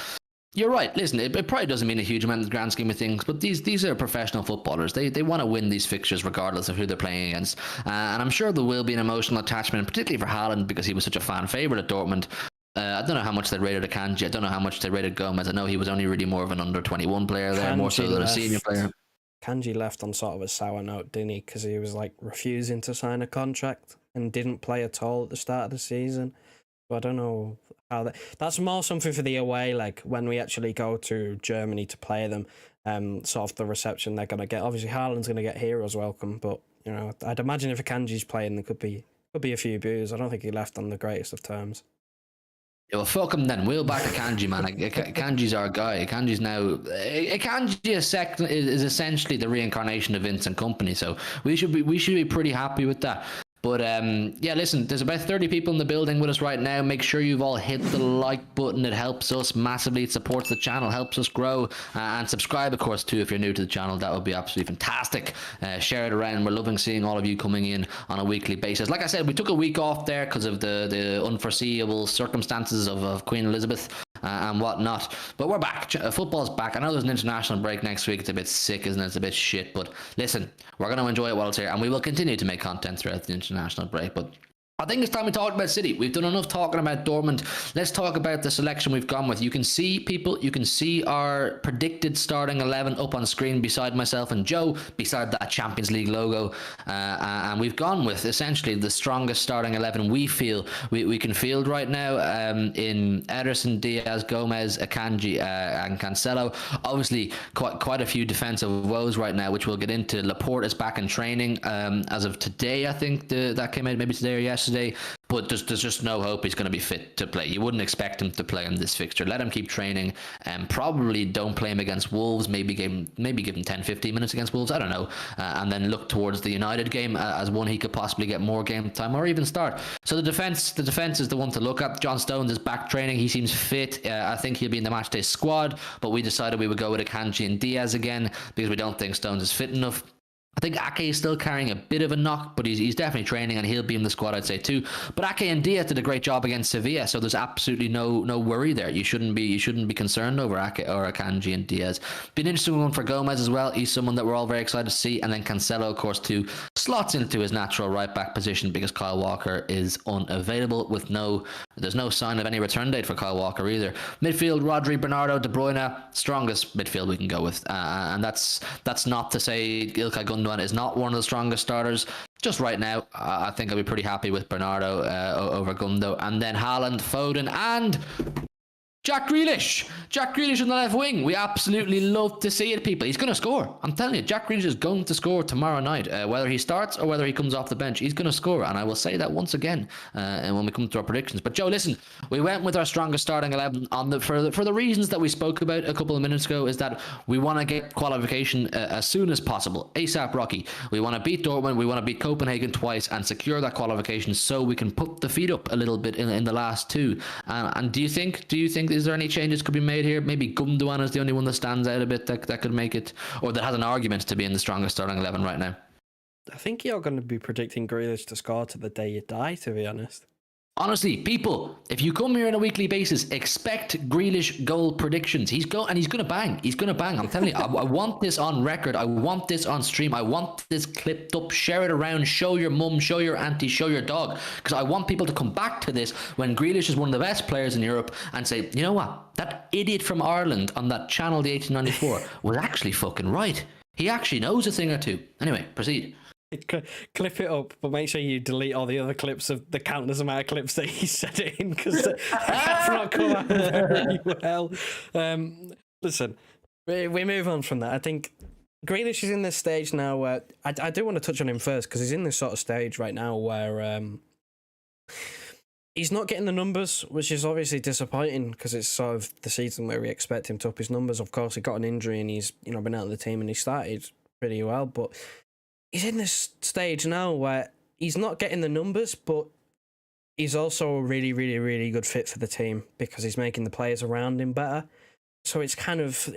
you're right, listen, it probably doesn't mean a huge amount in the grand scheme of things, but these are professional footballers. They want to win these fixtures regardless of who they're playing against. And I'm sure there will be an emotional attachment, particularly for Haaland, because he was such a fan favourite at Dortmund. I don't know how much they rated Akanji. I don't know how much they rated Gomez. I know he was only really more of an under-21 player there, more so than a senior player. Kanji left on sort of a sour note, didn't he? Because he was like refusing to sign a contract and didn't play at all at the start of the season. So I don't know how that's more something for the away leg when we actually go to Germany to play them. Sort of the reception they're going to get. Obviously, Haaland's going to get heroes welcome, but you know, I'd imagine if Akanji's playing, there could be a few boos. I don't think he left on the greatest of terms. Yeah, well, fuck him then. We'll back Akanji, man. Akanji's our guy. Akanji's now... Akanji is essentially the reincarnation of Vincent Kompany, so we should be pretty happy with that. But yeah, listen, there's about 30 people in the building with us right now. Make sure you've all hit the like button. It helps us massively. It supports the channel, helps us grow. And subscribe, of course, too, if you're new to the channel. That would be absolutely fantastic. Share it around. We're loving seeing all of you coming in on a weekly basis. Like I said, we took a week off there because of the unforeseeable circumstances of Queen Elizabeth and whatnot. But we're back. Football's back. I know there's an international break next week. It's a bit sick, isn't it? It's a bit shit. But listen, we're going to enjoy it while it's here. And we will continue to make content throughout the international break. But I think it's time we talk about City. We've done enough talking about Dortmund. Let's talk about the selection we've gone with. You can see, people, you can see our predicted starting 11 up on screen beside myself and Joe, beside that Champions League logo. And we've gone with essentially the strongest starting 11 we feel we can field right now in Ederson, Diaz, Gomez, Akanji, and Cancelo. Obviously, quite a few defensive woes right now, which we'll get into. Laporte is back in training as of today, I think that came out maybe today or yesterday. But there's just no hope he's going to be fit to play. You wouldn't expect him to play in this fixture. Let him keep training, and probably don't play him against Wolves. Maybe give him 10-15 minutes against Wolves. I don't know, and then look towards the United game as one he could possibly get more game time or even start. So the defense is the one to look at. John Stones is back training. He seems fit. I think he'll be in the matchday squad. But we decided we would go with Akanji and Diaz again because we don't think Stones is fit enough. I think Ake is still carrying a bit of a knock, but he's definitely training and he'll be in the squad, I'd say, too. But Ake and Diaz did a great job against Sevilla, so there's absolutely no worry there. You shouldn't be concerned over Ake or Akanji and Diaz. Been an interesting one for Gomez as well. He's someone that we're all very excited to see. And then Cancelo, of course, too, slots into his natural right back position because Kyle Walker is unavailable there's no sign of any return date for Kyle Walker either. Midfield, Rodri, Bernardo, De Bruyne, strongest midfield we can go with. And that's not to say Ilkay Gundogan is not one of the strongest starters. Just right now, I think I'll be pretty happy with Bernardo over Gundo. And then Haaland, Foden, and Jack Grealish. Jack Grealish on the left wing. We absolutely love to see it, people. He's going to score. I'm telling you, Jack Grealish is going to score tomorrow night. Whether he starts or whether he comes off the bench, he's going to score. And I will say that once again and when we come to our predictions. But Joe, listen, we went with our strongest starting 11 for the reasons that we spoke about a couple of minutes ago, is that we want to get qualification as soon as possible. ASAP Rocky. We want to beat Dortmund. We want to beat Copenhagen twice and secure that qualification so we can put the feet up a little bit in the last two. And do you think is there any changes could be made here? Maybe Gundogan is the only one that stands out a bit that could make it, or that has an argument to be in the strongest starting 11 right now. I think you're going to be predicting Grealish to score to the day you die, to be honest. Honestly, people, if you come here on a weekly basis, expect Grealish goal predictions. He's going to bang. He's going to bang. I'm telling you, I want this on record. I want this on stream. I want this clipped up. Share it around. Show your mum, show your auntie, show your dog. Because I want people to come back to this when Grealish is one of the best players in Europe and say, you know what? That idiot from Ireland on that channel, the 1894, was actually fucking right. He actually knows a thing or two. Anyway, proceed. Clip it up, but make sure you delete all the other clips of the countless amount of clips that he said it in, because that's not come out very well. Listen, we move on from that. I think Grealish is in this stage now where I do want to touch on him first, because he's in this sort of stage right now where he's not getting the numbers, which is obviously disappointing because it's sort of the season where we expect him to up his numbers. Of course, he got an injury and he's been out of the team and he started pretty well, but he's in this stage now where he's not getting the numbers, but he's also a really, really, really good fit for the team because he's making the players around him better. So it's kind of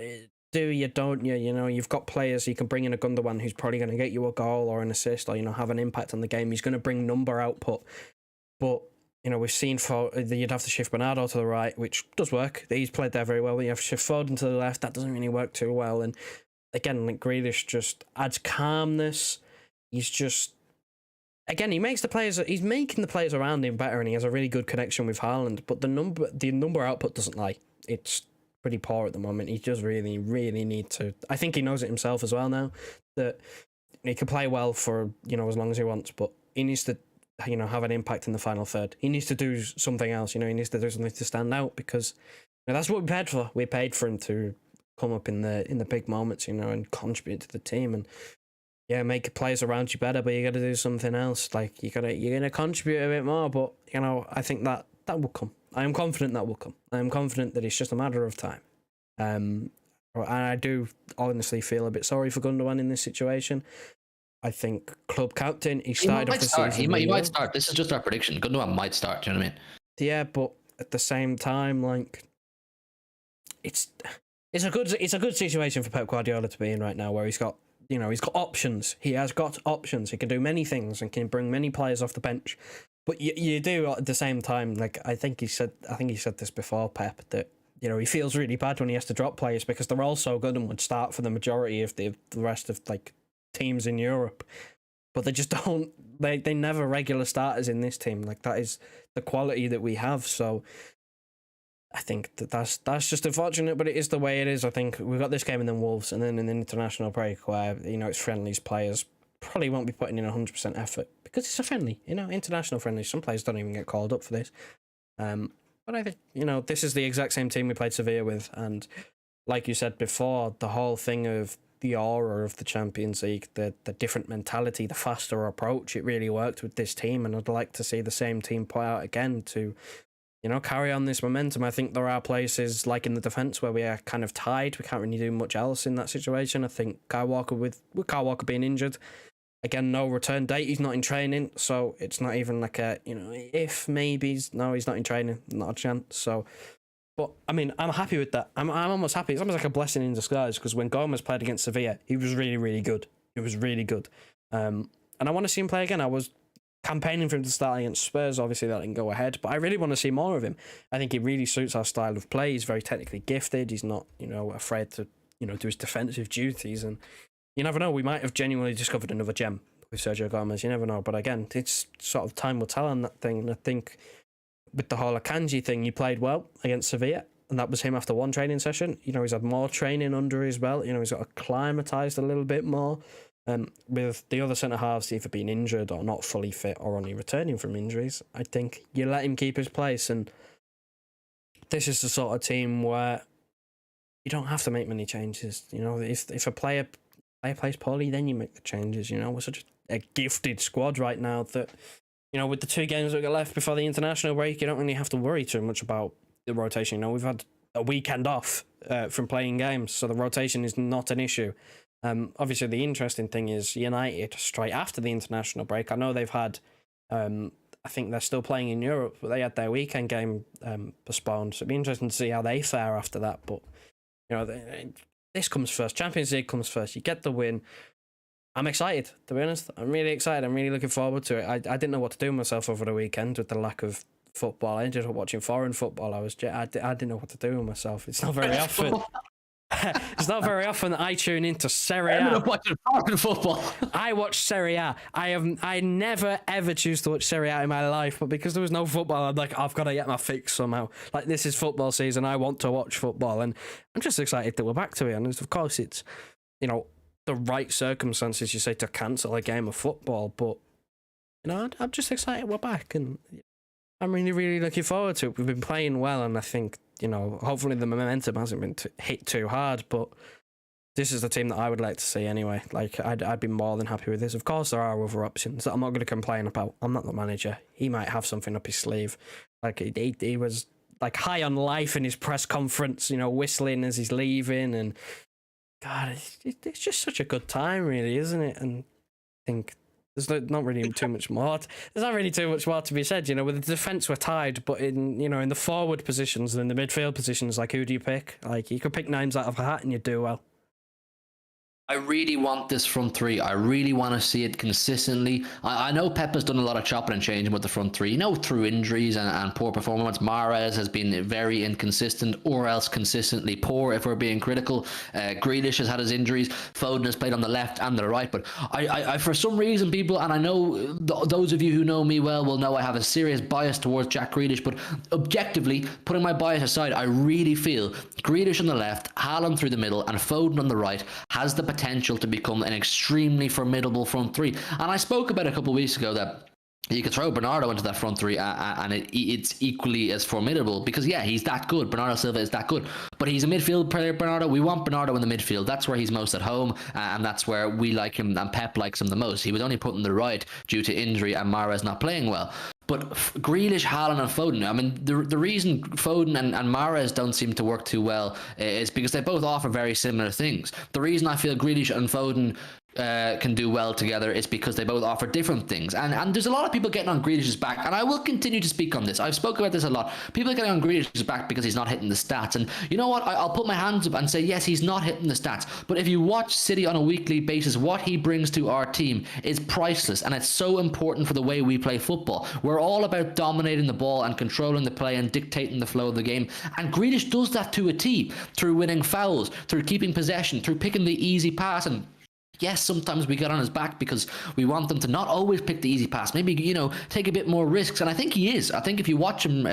do you, don't you? You've got players, you can bring in a Gundogan who's probably going to get you a goal or an assist or, have an impact on the game. He's going to bring number output. But, we've seen you'd have to shift Bernardo to the right, which does work. He's played there very well. You have to shift Foden to the left. That doesn't really work too well. And again, Grealish just adds calmness. He's just, again, he's making the players around him better, and he has a really good connection with Haaland. But the number output doesn't lie. It's pretty poor at the moment. He just really, really need to. I think he knows it himself as well now, that he can play well for as long as he wants, but he needs to have an impact in the final third. He needs to do something else. He needs to do something to stand out, because that's what we paid for. We paid for him to come up in the big moments, and contribute to the team, and make players around you better. But you got to do something else. Like you're gonna contribute a bit more. But I think that will come. I am confident that will come. I am confident that it's just a matter of time. And I do honestly feel a bit sorry for Gundogan in this situation. I think club captain, he started off the season. He might start. This is just our prediction. Gundogan might start. Do you know what I mean? Yeah, but at the same time, like it's a good situation for Pep Guardiola to be in right now, where he's got options. He has got options. He can do many things and can bring many players off the bench. But you do at the same time, like I think he said this before, Pep, that he feels really bad when he has to drop players because they're all so good and would start for the majority of the rest of like teams in Europe, but they just don't. They never regular starters in this team. Like that is the quality that we have. So I think that's just unfortunate, but it is the way it is. I think we've got this game and then Wolves, and then an international break where it's friendlies. Players probably won't be putting in 100% effort because it's a friendly. International friendly. Some players don't even get called up for this. But I think this is the exact same team we played Sevilla with, and like you said before, the whole thing of the aura of the Champions League, the different mentality, the faster approach, it really worked with this team, and I'd like to see the same team play out again to, carry on this momentum. I think there are places like in the defence where we are kind of tied. We can't really do much else in that situation. I think Kyle Walker, with Kyle Walker being injured, again, no return date. He's not in training, so it's not even like a, if maybe. No, he's not in training, not a chance. So. But, I mean, I'm happy with that. I'm almost happy. It's almost like a blessing in disguise, because when Gomez played against Sevilla, he was really, really good. It was really good. And I want to see him play again. I was campaigning for him to start against Spurs. Obviously, that didn't go ahead. But I really want to see more of him. I think he really suits our style of play. He's very technically gifted. He's not, afraid to, do his defensive duties. And you never know. We might have genuinely discovered another gem with Sergio Gomez. You never know. But again, it's sort of time will tell on that thing. And I think with the whole Akanji thing, he played well against Sevilla, and that was him after one training session. He's had more training under his belt. He's got acclimatised a little bit more. With the other centre-halves either being injured or not fully fit or only returning from injuries, I think you let him keep his place. And this is the sort of team where you don't have to make many changes. If a player plays poorly, then you make the changes. We're such a gifted squad right now that, with the 2 games we've got left before the international break, you don't really have to worry too much about the rotation. We've had a weekend off from playing games, so the rotation is not an issue. Obviously, the interesting thing is United straight after the international break. I know they've had, I think they're still playing in Europe, but they had their weekend game postponed. So it'd be interesting to see how they fare after that. But, this comes first. Champions League comes first. You get the win. I'm excited, to be honest. I'm really excited. I'm really looking forward to it. I didn't know what to do with myself over the weekend with the lack of football. I ended up watching foreign football. I didn't know what to do with myself. It's not very often. It's not very often that I tune into Serie A. I ended up watching foreign football. I watch Serie A. I never ever choose to watch Serie A in my life, but because there was no football, I'm like, I've got to get my fix somehow. Like, this is football season. I want to watch football, and I'm just excited that we're back to it. And of course, it's the right circumstances, you say, to cancel a game of football, but I'm just excited we're back, and I'm really, really looking forward to it. We've been playing well, and I think hopefully the momentum hasn't been hit too hard, but this is the team that I would like to see anyway. Like, I'd be more than happy with this. Of course, there are other options that I'm not going to complain about. I'm not the manager. He might have something up his sleeve. Like, he was like high on life in his press conference, whistling as he's leaving, and God, it's just such a good time, really, isn't it? And I think there's not really too much more. There's not really too much more to be said. With the defence we're tied, but in the forward positions and in the midfield positions, like, who do you pick? Like, you could pick names out of a hat and you'd do well. I really want this front three. I really want to see it consistently. I know Pep has done a lot of chopping and changing with the front three, through injuries and poor performance. Mahrez has been very inconsistent, or else consistently poor, if we're being critical. Grealish has had his injuries. Foden has played on the left and the right. But I for some reason, people, and I know those of you who know me well will know I have a serious bias towards Jack Grealish, but objectively, putting my bias aside, I really feel Grealish on the left, Haaland through the middle, and Foden on the right has the potential to become an extremely formidable front three. And I spoke about a couple of weeks ago that You could throw Bernardo into that front three, and it's equally as formidable because, yeah, he's that good. Bernardo Silva is that good. But he's a midfield player, Bernardo. We want Bernardo in the midfield. That's where he's most at home, and that's where we like him, and Pep likes him the most. He was only put in the right due to injury and Mahrez not playing well. But Grealish, Haaland and Foden, I mean, the reason Foden and Mahrez don't seem to work too well is because they both offer very similar things. The reason I feel Grealish and Foden can do well together is because they both offer different things, and there's a lot of people getting on Grealish's back, and I will continue to speak on this. I've spoken about this a lot. People are getting on Grealish's back because he's not hitting the stats, and you know what, I'll put my hands up and say yes, he's not hitting the stats, but if you watch City on a weekly basis, what he brings to our team is priceless, and it's so important for the way we play football. We're all about dominating the ball and controlling the play and dictating the flow of the game, and Grealish does that to a T, through winning fouls, through keeping possession, through picking the easy pass. And yes, sometimes we get on his back because we want them to not always pick the easy pass. Maybe, take a bit more risks. And I think he is. I think if you watch him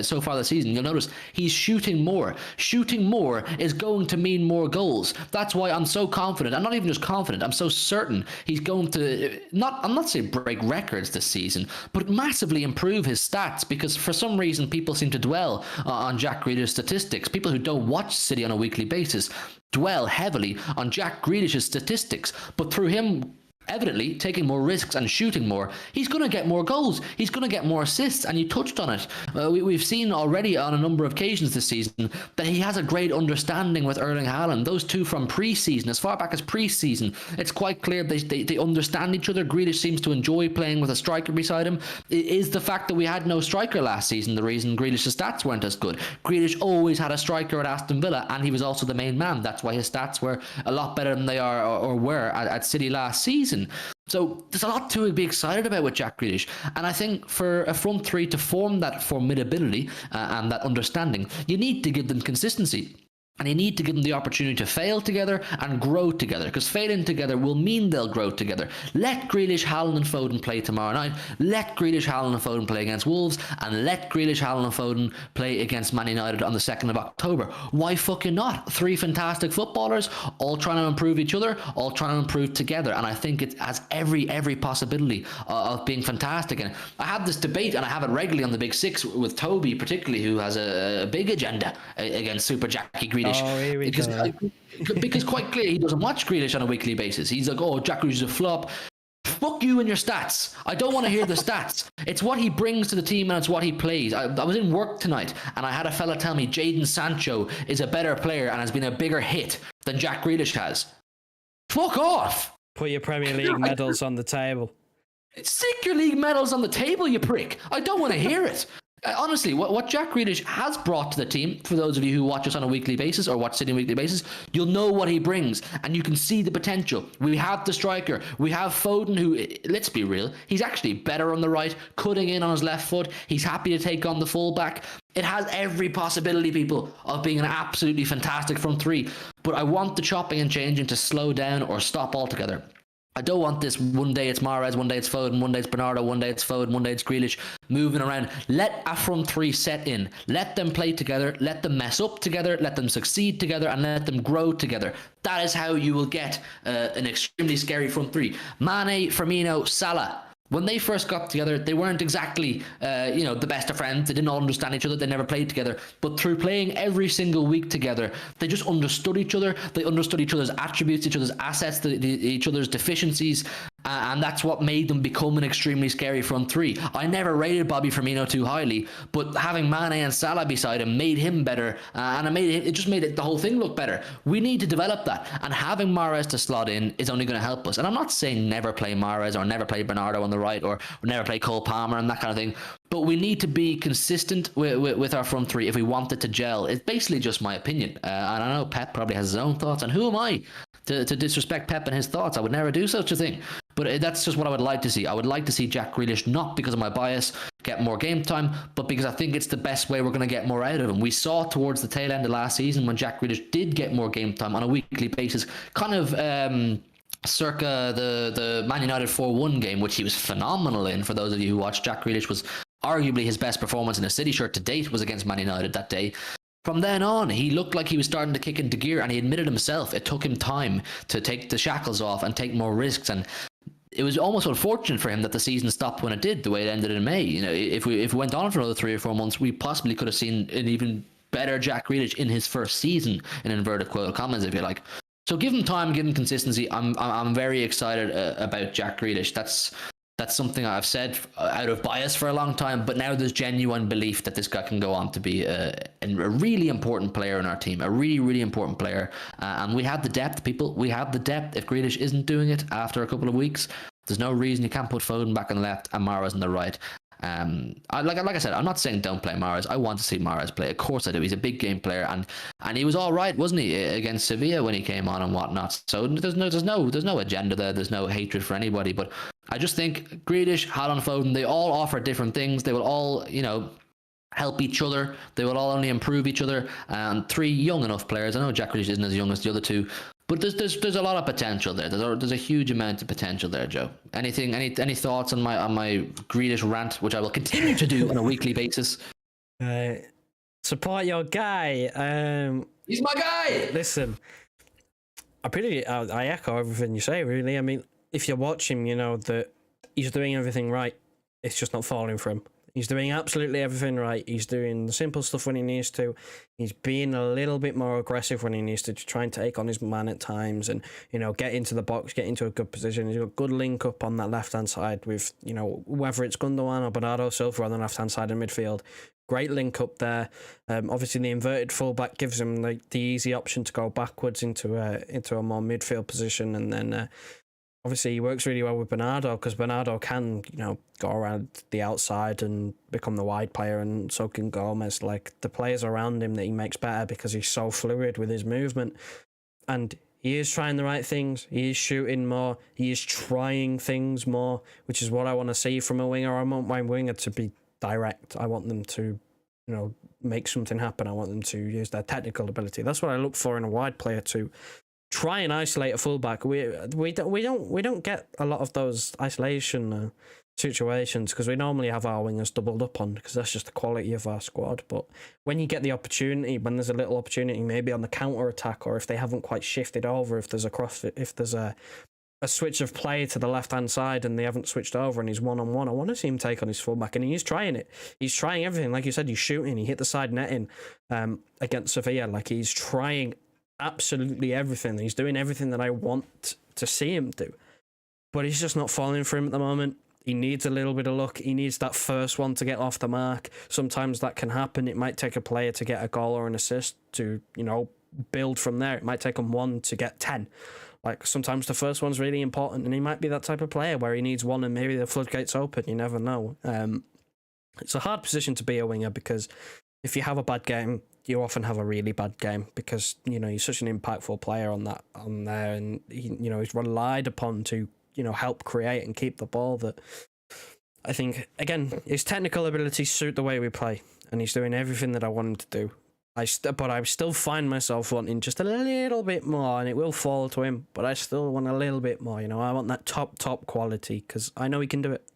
so far this season, you'll notice he's shooting more. Shooting more is going to mean more goals. That's why I'm so confident. I'm not even just confident. I'm so certain he's going to, I'm not saying break records this season, but massively improve his stats, because for some reason people seem to dwell on Jack Grealish's statistics. People who don't watch City on a weekly basis dwell heavily on Jack Grealish's statistics, but through him evidently taking more risks and shooting more, he's going to get more goals, he's going to get more assists, and you touched on it. We've seen already on a number of occasions this season that he has a great understanding with Erling Haaland. Those two from pre-season, as far back as pre-season, it's quite clear they understand each other. Grealish seems to enjoy playing with a striker beside him. It is the fact that we had no striker last season the reason Grealish's stats weren't as good. Grealish always had a striker at Aston Villa, and he was also the main man. That's why his stats were a lot better than they are or were at City last season. So there's a lot to be excited about with Jack Grealish, and I think for a front three to form that formidability and that understanding, you need to give them consistency. And you need to give them the opportunity to fail together and grow together, because failing together will mean they'll grow together. Let Grealish, Haaland and Foden play tomorrow night. Let Grealish, Haaland and Foden play against Wolves, and let Grealish, Haaland and Foden play against Man United on the 2nd of October. Why fucking not? Three fantastic footballers, all trying to improve each other, all trying to improve together, and I think it has every possibility of being fantastic. And I have this debate, and I have it regularly on the Big Six with Toby, particularly, who has a big agenda against Super Jackie Grealish. Oh, here we go. Because quite clearly he doesn't watch Grealish on a weekly basis. He's like, oh, Jack Grealish is a flop. Fuck you and your stats. I don't want to hear the stats. It's what he brings to the team and it's what he plays. I was in work tonight and I had a fella tell me Jadon Sancho is a better player and has been a bigger hit than Jack Grealish has. Fuck off. Put your Premier League medals on the table. Stick your league medals on the table, you prick. I don't want to hear it. Honestly, what Jack Grealish has brought to the team, for those of you who watch us on a weekly basis or watch City on a weekly basis, you'll know what he brings and you can see the potential. We have the striker. We have Foden, who, let's be real, he's actually better on the right, cutting in on his left foot. He's happy to take on the fullback. It has every possibility, people, of being an absolutely fantastic front three. But I want the chopping and changing to slow down or stop altogether. I don't want this one day it's Mahrez, one day it's Foden, one day it's Bernardo, one day it's Foden, one day it's Grealish, moving around. Let a front three set in. Let them play together, let them mess up together, let them succeed together, and let them grow together. That is how you will get an extremely scary front three. Mane, Firmino, Salah. When they first got together, they weren't exactly, the best of friends. They didn't all understand each other. They never played together. But through playing every single week together, they just understood each other. They understood each other's attributes, each other's assets, each other's deficiencies. And that's what made them become an extremely scary front three. I never rated Bobby Firmino too highly, but having Mane and Salah beside him made him better, and it just made the whole thing look better. We need to develop that, and having Mahrez to slot in is only going to help us. And I'm not saying never play Mahrez or never play Bernardo on the right or never play Cole Palmer and that kind of thing, but we need to be consistent with our front three if we want it to gel. It's basically just my opinion, and I know Pep probably has his own thoughts, and who am I to disrespect Pep and his thoughts? I would never do such a thing. But that's just what I would like to see. I would like to see Jack Grealish, not because of my bias, get more game time, but because I think it's the best way we're going to get more out of him. We saw towards the tail end of last season when Jack Grealish did get more game time on a weekly basis, kind of circa the Man United 4-1 game, which he was phenomenal in. For those of you who watched, Jack Grealish was arguably his best performance in a City shirt to date was against Man United that day. From then on, he looked like he was starting to kick into gear, and he admitted himself it took him time to take the shackles off and take more risks. And it was almost unfortunate for him that the season stopped when it did, the way it ended in May. You know, if we went on for another 3 or 4 months, we possibly could have seen an even better Jack Grealish in his first season, in inverted quote commas, if you like. So give him time, give him consistency. I'm very excited about Jack Grealish. That's something I've said out of bias for a long time, but now there's genuine belief that this guy can go on to be a really important player in our team, a really, really important player. And we have the depth, people. We have the depth. If Grealish isn't doing it after a couple of weeks, there's no reason you can't put Foden back on the left and Mahrez on the right. Like I said, I'm not saying don't play Mahrez. I want to see Mahrez play. Of course I do. He's a big game player, and he was all right, wasn't he, against Sevilla when he came on and whatnot. So there's no agenda there. There's no hatred for anybody. But I just think Grealish, Haaland, Foden, they all offer different things. They will all, help each other. They will all only improve each other. 3 young enough players. I know Jack Grealish isn't as young as the other 2. But there's a lot of potential there. There's a huge amount of potential there, Joe. Any thoughts on my Grealish rant, which I will continue to do on a weekly basis? Support your guy. He's my guy. Listen, I echo everything you say. Really, I mean, if you watch him, you know that he's doing everything right. It's just not falling for him. He's doing absolutely everything right. He's doing the simple stuff when he needs to. He's being a little bit more aggressive when he needs to try and take on his man at times and, get into the box, get into a good position. He's got a good link up on that left-hand side with, whether it's Gundogan or Bernardo Silva on the left-hand side in midfield. Great link up there. Obviously, the inverted fullback gives him the easy option to go backwards into a more midfield position, and then obviously he works really well with Bernardo because Bernardo can, go around the outside and become the wide player, and so can Gomez. Like, the players around him that he makes better because he's so fluid with his movement, and he is trying the right things. He is shooting more. He is trying things more, which is what I want to see from a winger. I want my winger to be direct. I want them to, make something happen. I want them to use their technical ability. That's what I look for in a wide player, to try and isolate a fullback. We don't get a lot of those isolation situations because we normally have our wingers doubled up on, because that's just the quality of our squad. But when you get the opportunity, when there's a little opportunity, maybe on the counter attack, or if they haven't quite shifted over, if there's a switch of play to the left hand side and they haven't switched over and he's 1-on-1, I want to see him take on his fullback, and he's trying it. He's trying everything. Like you said, he's shooting. He hit the side netting against Sevilla. Like, he's trying absolutely everything. He's doing everything that I want to see him do, but he's just not falling for him at the moment. He needs a little bit of luck. He needs that first one to get off the mark. Sometimes that can happen. It might take a player to get a goal or an assist to, build from there. It might take him 1 to get 10. Like, sometimes the first one's really important, and he might be that type of player where he needs 1 and maybe the floodgates open. You never know. It's a hard position to be a winger, because if you have a bad game, you often have a really bad game, because he's such an impactful player on there, and he's relied upon to help create and keep the ball. That I think, again, his technical abilities suit the way we play, and he's doing everything that I want him to do. But I still find myself wanting just a little bit more, and it will fall to him, but I still want a little bit more. I want that top quality, because I know he can do it.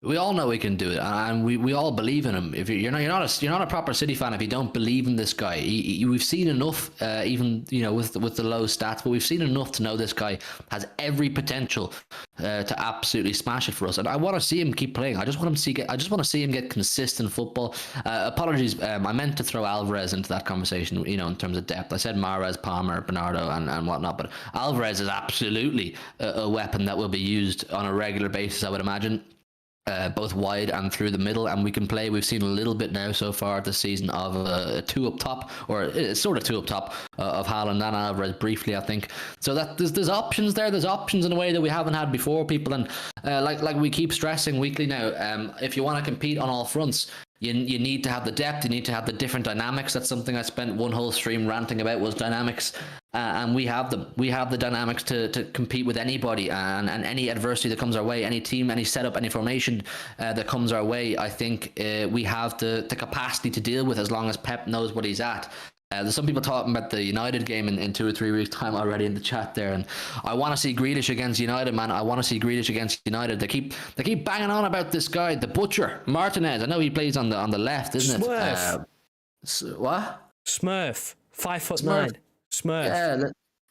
We all know he can do it, and we all believe in him. If you're not a proper City fan if you don't believe in this guy. We've seen enough, even with the low stats, but we've seen enough to know this guy has every potential to absolutely smash it for us. And I want to see him keep playing. I just want to see him get consistent football. Apologies, I meant to throw Alvarez into that conversation. In terms of depth, I said Mahrez, Palmer, Bernardo, and whatnot, but Alvarez is absolutely a weapon that will be used on a regular basis, I would imagine. Both wide and through the middle, and we can play. We've seen a little bit now so far this season of a 2 up top, or sort of 2 up top of Haaland and Alvarez briefly, I think. So that there's options there. There's options in a way that we haven't had before, people. And like we keep stressing weekly now, if you want to compete on all fronts, you need to have the depth. You need to have the different dynamics. That's something I spent one whole stream ranting about, was dynamics. And we have the dynamics to compete with anybody and any adversity that comes our way, any team, any setup, any formation that comes our way. I think we have the capacity to deal with, as long as Pep knows what he's at. There's some people talking about the United game in 2 or 3 weeks' time already in the chat there, and I want to see Grealish against United, man. I want to see Grealish against United. They keep banging on about this guy, the Butcher, Martinez. I know he plays on the left, isn't it? What? Smurf, 5'9". Smurf. Yeah,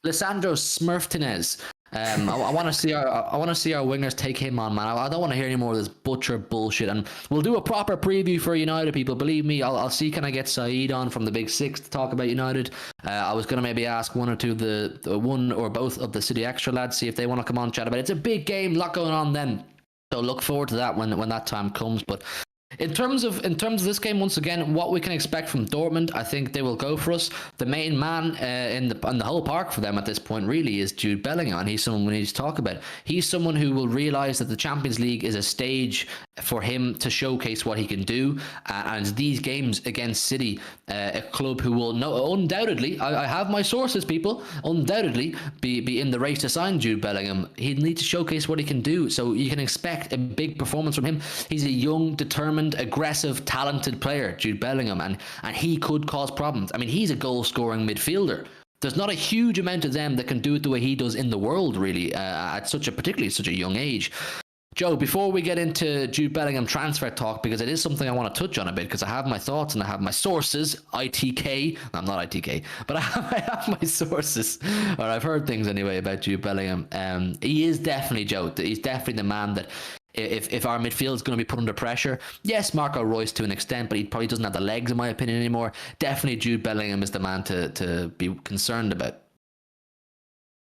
Lisandro Smurftinez. I want to see our wingers take him on, man. I don't want to hear any more of this butcher bullshit. And we'll do a proper preview for United, people. Believe me, I'll see can I get Saeed on from the Big Six to talk about United. I was gonna maybe ask one or two of the one or both of the City Extra lads, see if they want to come on and chat about it. It's a big game, lot going on then. So look forward to that when that time comes. But in terms of this game, once again, what we can expect from Dortmund, I think they will go for us. The main man in the whole park for them at this point really is Jude Bellingham, and he's someone we need to talk about. He's someone who will realise that the Champions League is a stage for him to showcase what he can do, and these games against City, a club who will undoubtedly, I have my sources, people, undoubtedly be in the race to sign Jude Bellingham. He'd need to showcase what he can do, so you can expect a big performance from him. He's a young, determined, aggressive, talented player, Jude Bellingham, and he could cause problems. I mean, he's a goal-scoring midfielder. There's not a huge amount of them that can do it the way he does in the world, really, at particularly such a young age. Joe, before we get into Jude Bellingham transfer talk, because it is something I want to touch on a bit, because I have my thoughts and I have my sources, ITK. I'm not ITK, but I have my sources, or I've heard things anyway about Jude Bellingham. He is definitely, Joe, he's definitely the man that if our midfield is going to be put under pressure, yes, Marco Reus to an extent, but he probably doesn't have the legs, in my opinion, anymore. Definitely Jude Bellingham is the man to be concerned about.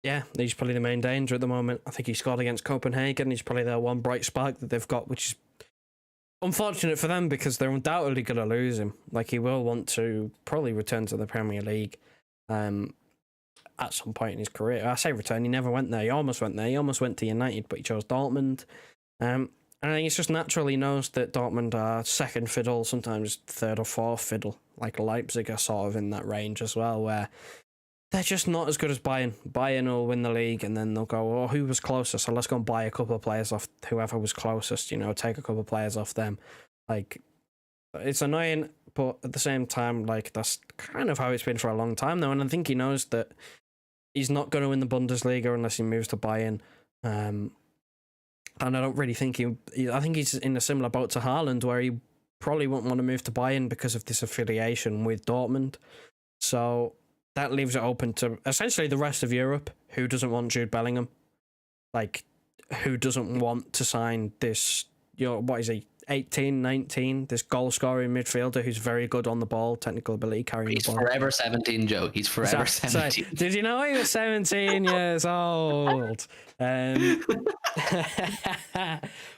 Yeah, he's probably the main danger at the moment. I think he scored against Copenhagen. He's probably their one bright spark that they've got, which is unfortunate for them because they're undoubtedly going to lose him. Like, he will want to probably return to the Premier League at some point in his career. I say return, he never went there. He almost went there. He almost went to United, but he chose Dortmund. And I think it's just natural he knows that Dortmund are second fiddle, sometimes third or fourth fiddle. Like Leipzig are sort of in that range as well, where they're just not as good as Bayern. Bayern will win the league and then they'll go, oh, who was closest? So let's go and buy a couple of players off whoever was closest, you know, take a couple of players off them. Like, it's annoying, but at the same time, like, that's kind of how it's been for a long time now. And I think he knows that he's not going to win the Bundesliga unless he moves to Bayern. And I don't really think I think he's in a similar boat to Haaland, where he probably won't want to move to Bayern because of this affiliation with Dortmund. So that leaves it open to essentially the rest of Europe. Who doesn't want Jude Bellingham? Like, who doesn't want to sign this, you know, what is he, 18, 19, this goal-scoring midfielder who's very good on the ball, technical ability, carrying the ball. He's forever 17, Joe. He's forever 17. So, did you know he was 17 years old?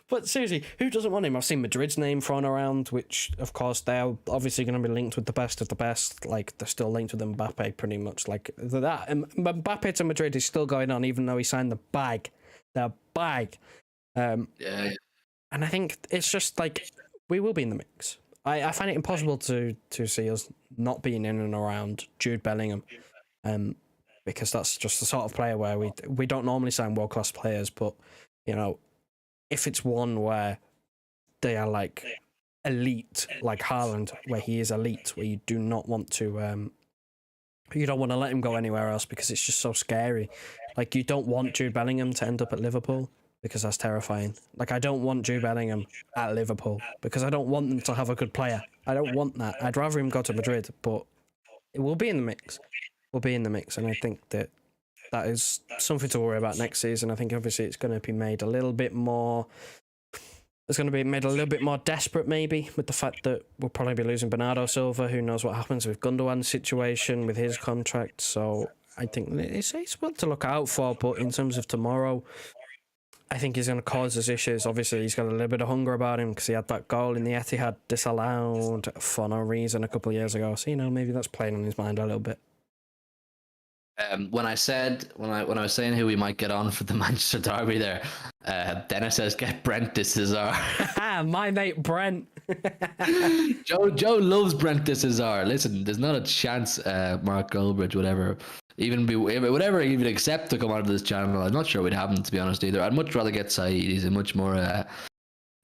But seriously, who doesn't want him? I've seen Madrid's name thrown around, which, of course, they're obviously going to be linked with the best of the best. Like, they're still linked with Mbappe, pretty much. Like, that. Mbappe to Madrid is still going on, even though he signed the bag. The bag. Yeah. And I think it's just like, we will be in the mix. I find it impossible to see us not being in and around Jude Bellingham, because that's just the sort of player where we don't normally sign world-class players, but, you know, if it's one where they are like elite, like Haaland, where he is elite, where you do not want to, you don't want to let him go anywhere else because it's just so scary. Like, you don't want Jude Bellingham to end up at Liverpool, because that's terrifying. Like, I don't want Jude Bellingham at Liverpool because I don't want them to have a good player. I don't want that. I'd rather him go to Madrid, but it will be in the mix. We'll be in the mix, and I think that is something to worry about next season. I think obviously it's going to be made a little bit more... It's going to be made a little bit more desperate, maybe, with the fact that we'll probably be losing Bernardo Silva. Who knows what happens with Gundogan's situation, with his contract. So I think it's one to look out for, but in terms of tomorrow, I think he's going to cause us issues. Obviously, he's got a little bit of hunger about him because he had that goal in the Etihad disallowed for no reason a couple of years ago. So, you know, maybe that's playing on his mind a little bit. When I was saying who we might get on for the Manchester derby there, Dennis says get Brent de Cesar. My mate Brent. Joe loves Brent de Cesar. Listen, there's not a chance Mark Goldbridge would ever even accept to come onto this channel. I'm not sure we'd have him, to be honest, either. I'd much rather get Saeed. He's a much more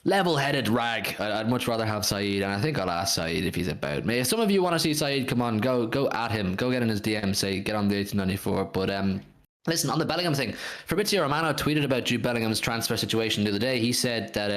level-headed rag. I'd much rather have Saeed, and I think I'll ask Saeed if he's about. If some of you want to see Saeed come on, go at him. Go get in his DM, say get on the 1894. But listen, on the Bellingham thing, Fabrizio Romano tweeted about Jude Bellingham's transfer situation the other day. He said that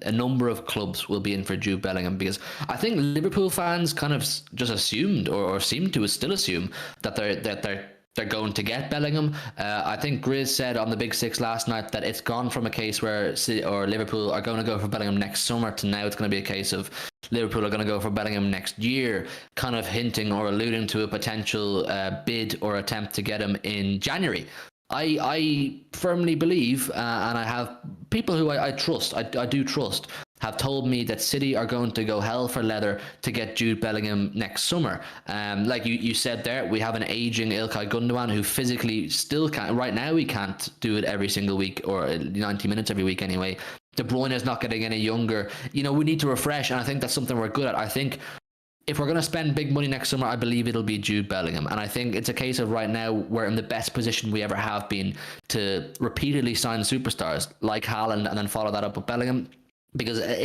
a number of clubs will be in for Jude Bellingham, because I think Liverpool fans kind of just assumed or seem to still assume that they're they're going to get Bellingham. I think Grizz said on the Big Six last night that it's gone from a case where City or Liverpool are going to go for Bellingham next summer to now it's going to be a case of Liverpool are going to go for Bellingham next year, kind of hinting or alluding to a potential bid or attempt to get him in January. I firmly believe, and I have people who I trust, I do trust, have told me that City are going to go hell for leather to get Jude Bellingham next summer. Like you said there, we have an aging Ilkay Gundogan who physically still can't, right now he can't do it every single week or 90 minutes every week anyway. De Bruyne is not getting any younger. We need to refresh, and I think that's something we're good at. I think if we're going to spend big money next summer, I believe it'll be Jude Bellingham. And I think it's a case of right now we're in the best position we ever have been to repeatedly sign superstars like Haaland and then follow that up with Bellingham. Because it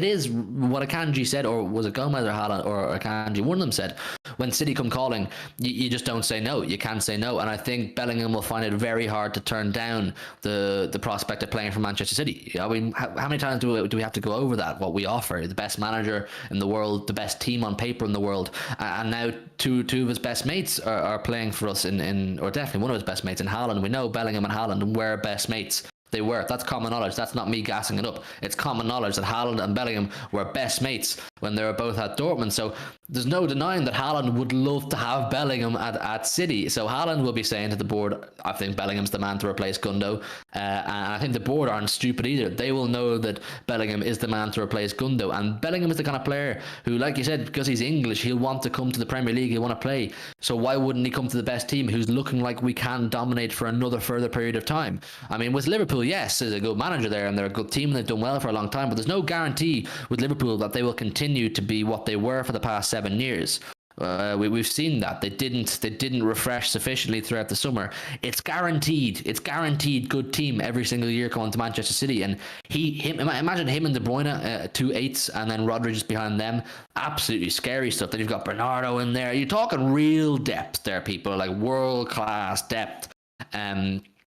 is what Akanji said, or was it Gomez or Haaland or Akanji? One of them said, when City come calling, you just don't say no. You can't say no. And I think Bellingham will find it very hard to turn down the prospect of playing for Manchester City. I mean, how many times do we have to go over that? What we offer, the best manager in the world, the best team on paper in the world, and now two of his best mates are playing for us or definitely one of his best mates in Haaland. We know Bellingham and Haaland were best mates. They were. That's common knowledge. That's not me gassing it up. It's common knowledge that Haaland and Bellingham were best mates when they were both at Dortmund. So there's no denying that Haaland would love to have Bellingham at City. So Haaland will be saying to the board, I think Bellingham's the man to replace Gundo. And I think the board aren't stupid either. They will know that Bellingham is the man to replace Gundo. And Bellingham is the kind of player who, like you said, because he's English, he'll want to come to the Premier League. He'll want to play. So why wouldn't he come to the best team who's looking like we can dominate for another further period of time? I mean, with Liverpool, yes, there's a good manager there and they're a good team and they've done well for a long time, but there's no guarantee with Liverpool that they will continue to be what they were for the past 7 years. We've seen that they didn't refresh sufficiently throughout the summer. It's guaranteed good team every single year coming to Manchester City, and imagine him and De Bruyne, 2 8s, and then Rodriguez behind them. Absolutely scary stuff. Then you've got Bernardo in there. You're talking real depth there, people, like world class depth.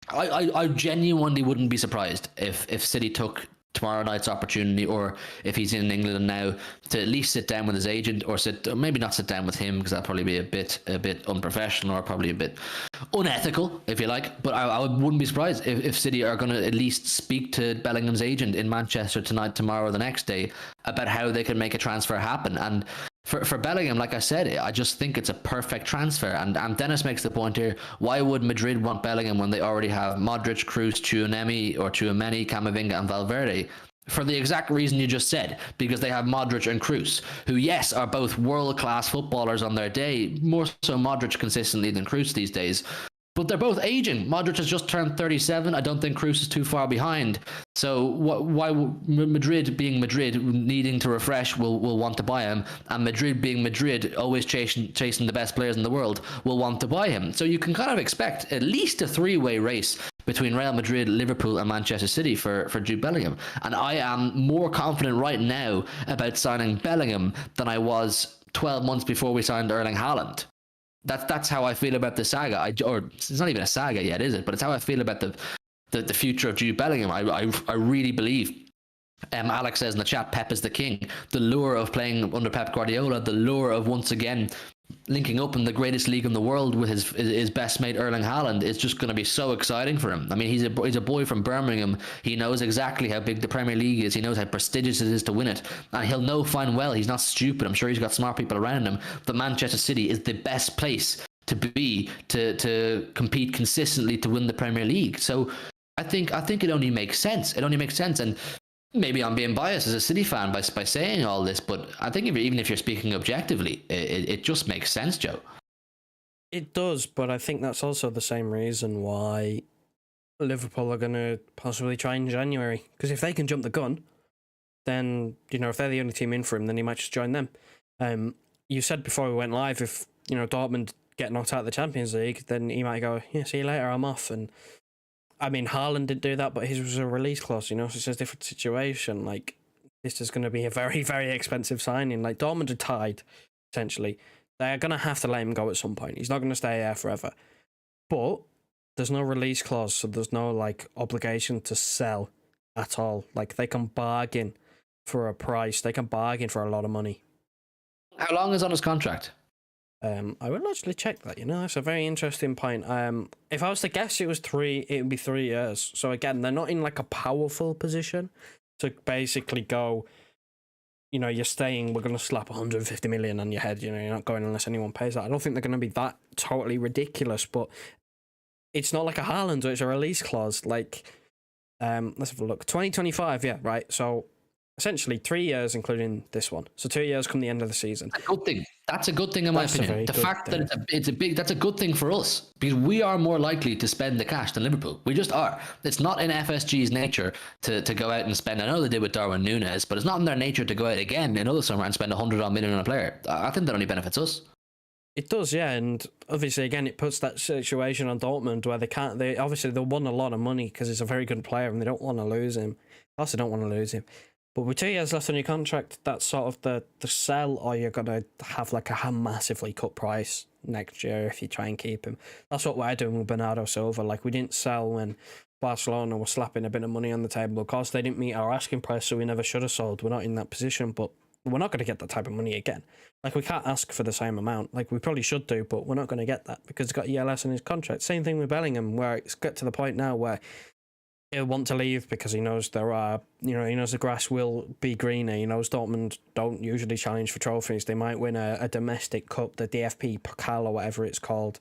I genuinely wouldn't be surprised if City took tomorrow night's opportunity, or if he's in England now, to at least sit down with his agent, or maybe not sit down with him, because that'd probably be a bit unprofessional, or probably a bit unethical, if you like. But I wouldn't be surprised if City are going to at least speak to Bellingham's agent in Manchester tonight, tomorrow, or the next day about how they can make a transfer happen. And for Bellingham, like I said, I just think it's a perfect transfer. And Dennis makes the point here, why would Madrid want Bellingham when they already have Modric, Kroos, Tchouaméni, Camavinga and Valverde? For the exact reason you just said, because they have Modric and Kroos, who, yes, are both world-class footballers on their day, more so Modric consistently than Kroos these days. But they're both aging. Modric has just turned 37. I don't think Kroos is too far behind. So why Madrid, being Madrid, needing to refresh, will want to buy him, and Madrid, being Madrid, always chasing the best players in the world, will want to buy him. So you can kind of expect at least a three-way race between Real Madrid, Liverpool and Manchester City for Jude Bellingham. And I am more confident right now about signing Bellingham than I was 12 months before we signed Erling Haaland. That's how I feel about the saga. Or it's not even a saga yet, is it? But it's how I feel about the future of Jude Bellingham. I really believe. Alex says in the chat, Pep is the king. The lure of playing under Pep Guardiola, the lure of once again linking up in the greatest league in the world with his best mate Erling Haaland is just going to be so exciting for him. I mean, he's a boy from Birmingham. He knows exactly how big the Premier League is. He knows how prestigious it is to win it, and he'll know fine well. He's not stupid. I'm sure he's got smart people around him. That Manchester City is the best place to be to compete consistently to win the Premier League. So I think it only makes sense. It only makes sense. And maybe I'm being biased as a City fan by saying all this, but I think even if you're speaking objectively, it just makes sense, Joe. It does, but I think that's also the same reason why Liverpool are going to possibly try in January. Because if they can jump the gun, then, if they're the only team in for him, then he might just join them. You said before we went live, if, Dortmund get knocked out of the Champions League, then he might go, yeah, see you later, I'm off. And I mean, Haaland didn't do that, but his was a release clause, so it's a different situation. Like, this is going to be a very, very expensive signing. Like, Dortmund are tied, essentially. They're going to have to let him go at some point. He's not going to stay there forever. But there's no release clause, so there's no, obligation to sell at all. Like, they can bargain for a price. They can bargain for a lot of money. How long is on his contract? I will actually check that. That's a very interesting point. If I was to guess, it would be 3 years. So again, they're not in like a powerful position to basically go. You're staying. We're going to slap 150 million on your head. You're not going unless anyone pays that. I don't think they're going to be that totally ridiculous, but it's not like a Haaland or it's a release clause. Like, let's have a look. 2025, yeah, right. So essentially 3 years, including this one. So 2 years come the end of the season. That's a good thing. That's a good thing in my opinion. The fact that that's a good thing for us because we are more likely to spend the cash than Liverpool. We just are. It's not in FSG's nature to go out and spend. I know they did with Darwin Núñez, but it's not in their nature to go out again another summer and spend 100 million on a player. I think that only benefits us. It does, yeah, and obviously, again, it puts that situation on Dortmund where they'll want a lot of money because he's a very good player and they don't want to lose him. Plus, they don't want to lose him. But with 2 years left on your contract, that's sort of the sell, or you're going to have like a massively cut price next year if you try and keep him. That's what we're doing with Bernardo Silva. Like, we didn't sell when Barcelona were slapping a bit of money on the table. Of course, they didn't meet our asking price, so we never should have sold. We're not in that position, but we're not going to get that type of money again. Like, we can't ask for the same amount. Like, we probably should do, but we're not going to get that because he's got ELS in his contract. Same thing with Bellingham, where it's got to the point now where he'll want to leave because he knows he knows the grass will be greener. He knows Dortmund don't usually challenge for trophies. They might win a domestic cup, the DFB Pokal or whatever it's called,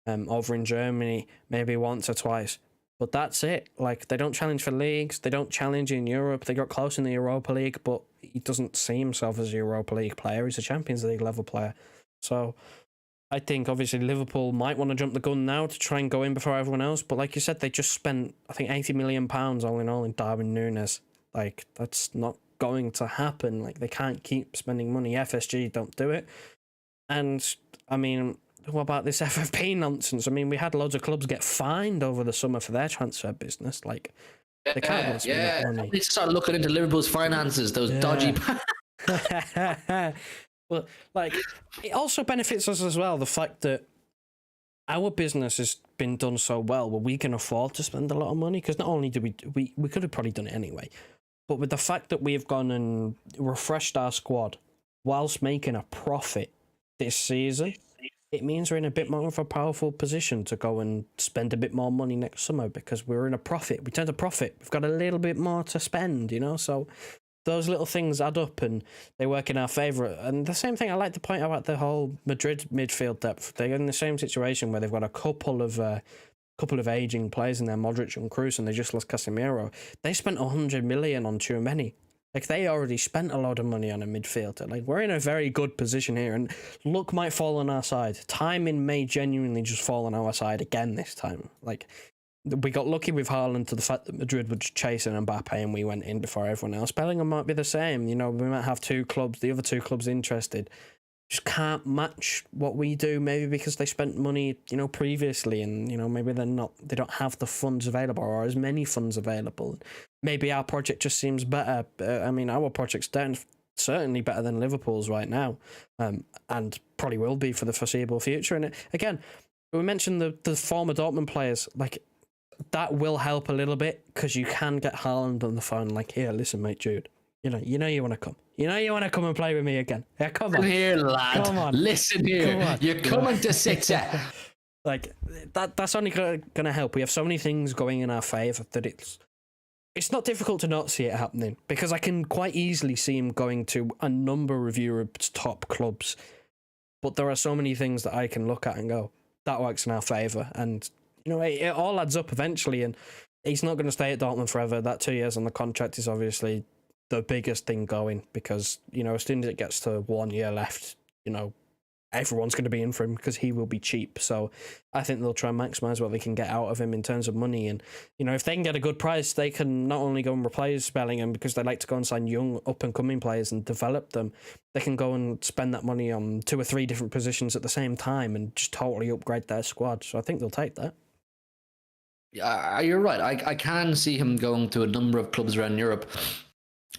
over in Germany, maybe once or twice. But that's it. Like, they don't challenge for leagues. They don't challenge in Europe. They got close in the Europa League, but he doesn't see himself as a Europa League player. He's a Champions League level player. So I think, obviously, Liverpool might want to jump the gun now to try and go in before everyone else. But like you said, they just spent, I think, £80 million all in all in Darwin Núñez. Like, that's not going to happen. Like, they can't keep spending money. FSG don't do it. And, I mean, what about this FFP nonsense? I mean, we had loads of clubs get fined over the summer for their transfer business. Like, they can't spend that money. They start looking into Liverpool's finances, those dodgy... Well, like, it also benefits us as well, the fact that our business has been done so well where we can afford to spend a lot of money, because not only do we could have probably done it anyway, but with the fact that we've gone and refreshed our squad whilst making a profit this season, it means we're in a bit more of a powerful position to go and spend a bit more money next summer because we're in a profit. We turned a profit. We've got a little bit more to spend, so those little things add up and they work in our favour. And the same thing, I like to point out about the whole Madrid midfield depth. They're in the same situation where they've got a couple of aging players in there, Modric and Kroos, and they just lost Casemiro. They spent 100 million on Tchouaméni. Like, they already spent a lot of money on a midfielder. Like, we're in a very good position here, and luck might fall on our side. Timing may genuinely just fall on our side again this time. Like, we got lucky with Haaland to the fact that Madrid were just chasing Mbappe and we went in before everyone else. Bellingham might be the same. We might have the other two clubs interested. Just can't match what we do, maybe because they spent money, previously, and, maybe they don't have the funds available or as many funds available. Maybe our project just seems better. Our project's certainly better than Liverpool's right now, and probably will be for the foreseeable future. And again, we mentioned the former Dortmund players, like, that will help a little bit because you can get Haaland on the phone, like, here, listen, mate, Jude. You want to come. You want to come and play with me again. Yeah, come on. Listen here, lad. Come on. Listen here. You're coming to City. Like, that's only going to help. We have so many things going in our favour that it's not difficult to not see it happening, because I can quite easily see him going to a number of Europe's top clubs. But there are so many things that I can look at and go, that works in our favour. And, it all adds up eventually. And he's not going to stay at Dortmund forever. That 2 years on the contract is obviously the biggest thing going, because, as soon as it gets to 1 year left, everyone's going to be in for him because he will be cheap. So I think they'll try and maximise what they can get out of him in terms of money. And, if they can get a good price, they can not only go and replace Bellingham, because they like to go and sign young up-and-coming players and develop them. They can go and spend that money on 2 or 3 different positions at the same time and just totally upgrade their squad. So I think they'll take that. Yeah, you're right. I can see him going to a number of clubs around Europe.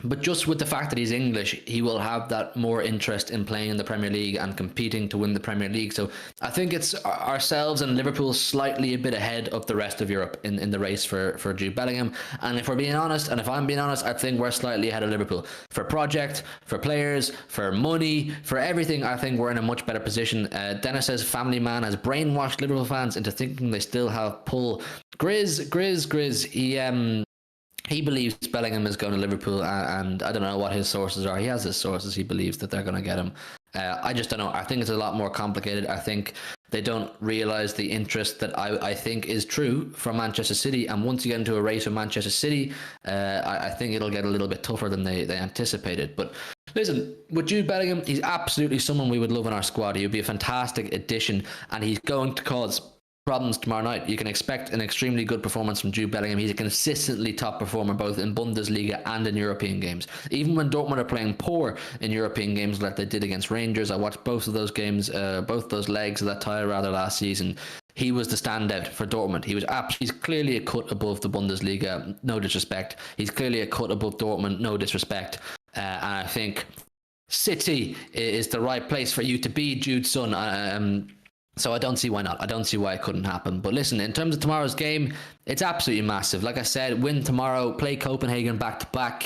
But just with the fact that he's English, he will have that more interest in playing in the Premier League and competing to win the Premier League. So I think it's ourselves and Liverpool slightly a bit ahead of the rest of Europe in the race for Jude Bellingham. And if we're being honest, and if I'm being honest, I think we're slightly ahead of Liverpool. For project, for players, for money, for everything, I think we're in a much better position. Dennis says family man has brainwashed Liverpool fans into thinking they still have pull. Grizz, he believes Bellingham is going to Liverpool, and I don't know what his sources are. He has his sources. He believes that they're going to get him. I just don't know. I think it's a lot more complicated. I think they don't realise the interest that I think is true from Manchester City. And once you get into a race with Manchester City, I think it'll get a little bit tougher than they anticipated. But listen, with Jude Bellingham, he's absolutely someone we would love in our squad. He would be a fantastic addition, and he's going to cause problems tomorrow night. You can expect an extremely good performance from Jude Bellingham. He's a consistently top performer both in Bundesliga and in European games. Even when Dortmund are playing poor in European games like they did against Rangers, I watched both of those games, both those legs of that tie rather last season. He was the standout for Dortmund. He's clearly a cut above the Bundesliga, no disrespect. He's clearly a cut above Dortmund, no disrespect. And I think City is the right place for you to be, Jude's son. So I don't see why not. I don't see why it couldn't happen. But listen, in terms of tomorrow's game, it's absolutely massive. Like I said, win tomorrow, play Copenhagen back to back,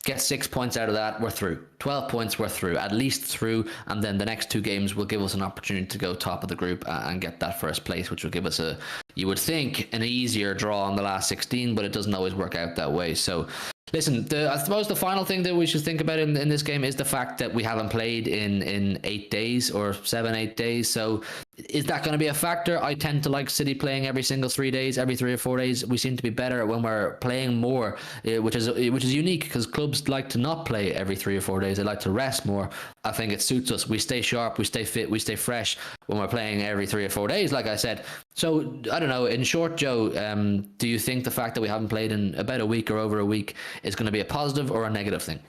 get 6 points out of that, we're through. 12 points, we're through, at least through. And then the next 2 games will give us an opportunity to go top of the group and get that first place, which will give us you would think, an easier draw on the last 16, but it doesn't always work out that way. So listen, I suppose the final thing that we should think about in this game is the fact that we haven't played in 8 days or 7-8 days. So is that going to be a factor? I tend to like City playing every single 3 days, every 3 or 4 days. We seem to be better when we're playing more, which is unique because clubs like to not play every 3 or 4 days. They like to rest more. I think it suits us. We stay sharp, we stay fit, we stay fresh when we're playing every 3 or 4 days, like I said. So I don't know. In short, Joe, do you think the fact that we haven't played in about a week or over a week is going to be a positive or a negative thing?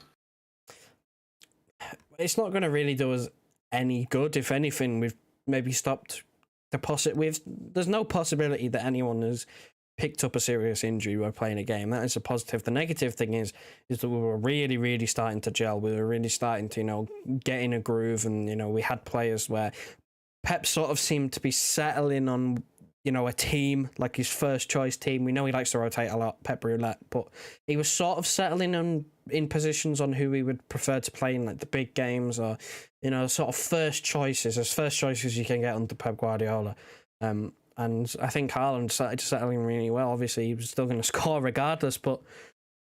It's not going to really do us any good. If anything, we've maybe stopped there's no possibility that anyone has picked up a serious injury while playing a game. That is a positive. The negative thing is that we were really, really starting to gel. We were really starting to, get in a groove, and, we had players where Pep sort of seemed to be settling on, a team, like his first choice team. We know he likes to rotate a lot, Pep Roulette, but he was sort of settling in positions on who he would prefer to play in, like the big games, or, sort of first choices you can get under Pep Guardiola. And I think Haaland started settling really well. Obviously, he was still going to score regardless, but,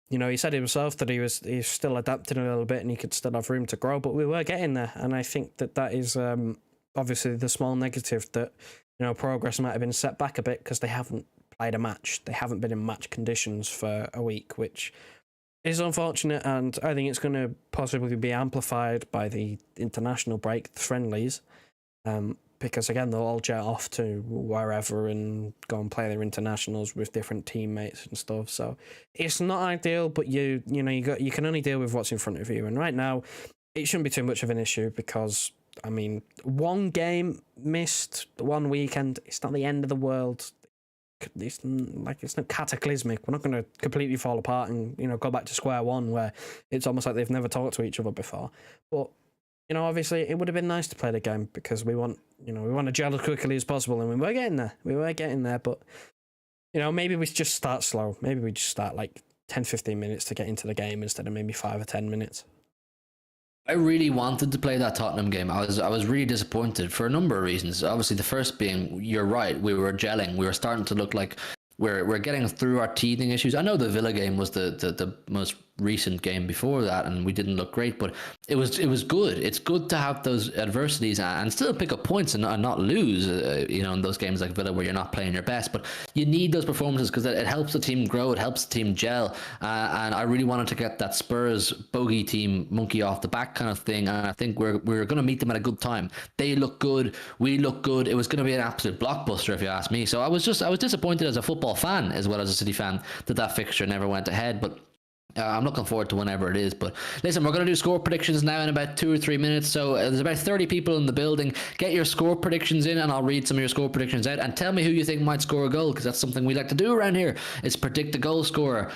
he said himself that he's still adapting a little bit and he could still have room to grow, but we were getting there. And I think that is obviously the small negative, that, progress might have been set back a bit because they haven't played a match. They haven't been in match conditions for a week, which is unfortunate, and I think it's going to possibly be amplified by the international break, the friendlies, because again they'll all jet off to wherever and go and play their internationals with different teammates and stuff. So it's not ideal, but you can only deal with what's in front of you. And right now, it shouldn't be too much of an issue because, one game missed, one weekend, it's not the end of the world. It's not cataclysmic. We're not going to completely fall apart and go back to square one where it's almost like they've never talked to each other before. But obviously it would have been nice to play the game because we want to gel as quickly as possible, and we were getting there. But maybe we just start slow. Maybe we just start like 10-15 minutes to get into the game instead of maybe 5 or 10 minutes. I really wanted to play that Tottenham game. I was really disappointed for a number of reasons. Obviously, the first being, you're right, we were gelling. We were starting to look like we're getting through our teething issues. I know the Villa game was the most recent game before that, and we didn't look great, but it was good. It's good to have those adversities and still pick up points and not lose. In those games like Villa where you're not playing your best, but you need those performances because it helps the team grow. It helps the team gel. And I really wanted to get that Spurs bogey team monkey off the back kind of thing. And I think we're going to meet them at a good time. They look good. We look good. It was going to be an absolute blockbuster if you ask me. So I was disappointed as a football fan as well as a City fan that fixture never went ahead, but I'm looking forward to whenever it is. But listen, we're going to do score predictions now in about 2 or 3 minutes. So there's about 30 people in the building. Get your score predictions in, and I'll read some of your score predictions out. And tell me who you think might score a goal, because that's something we like to do around here. Is predict the goal scorer.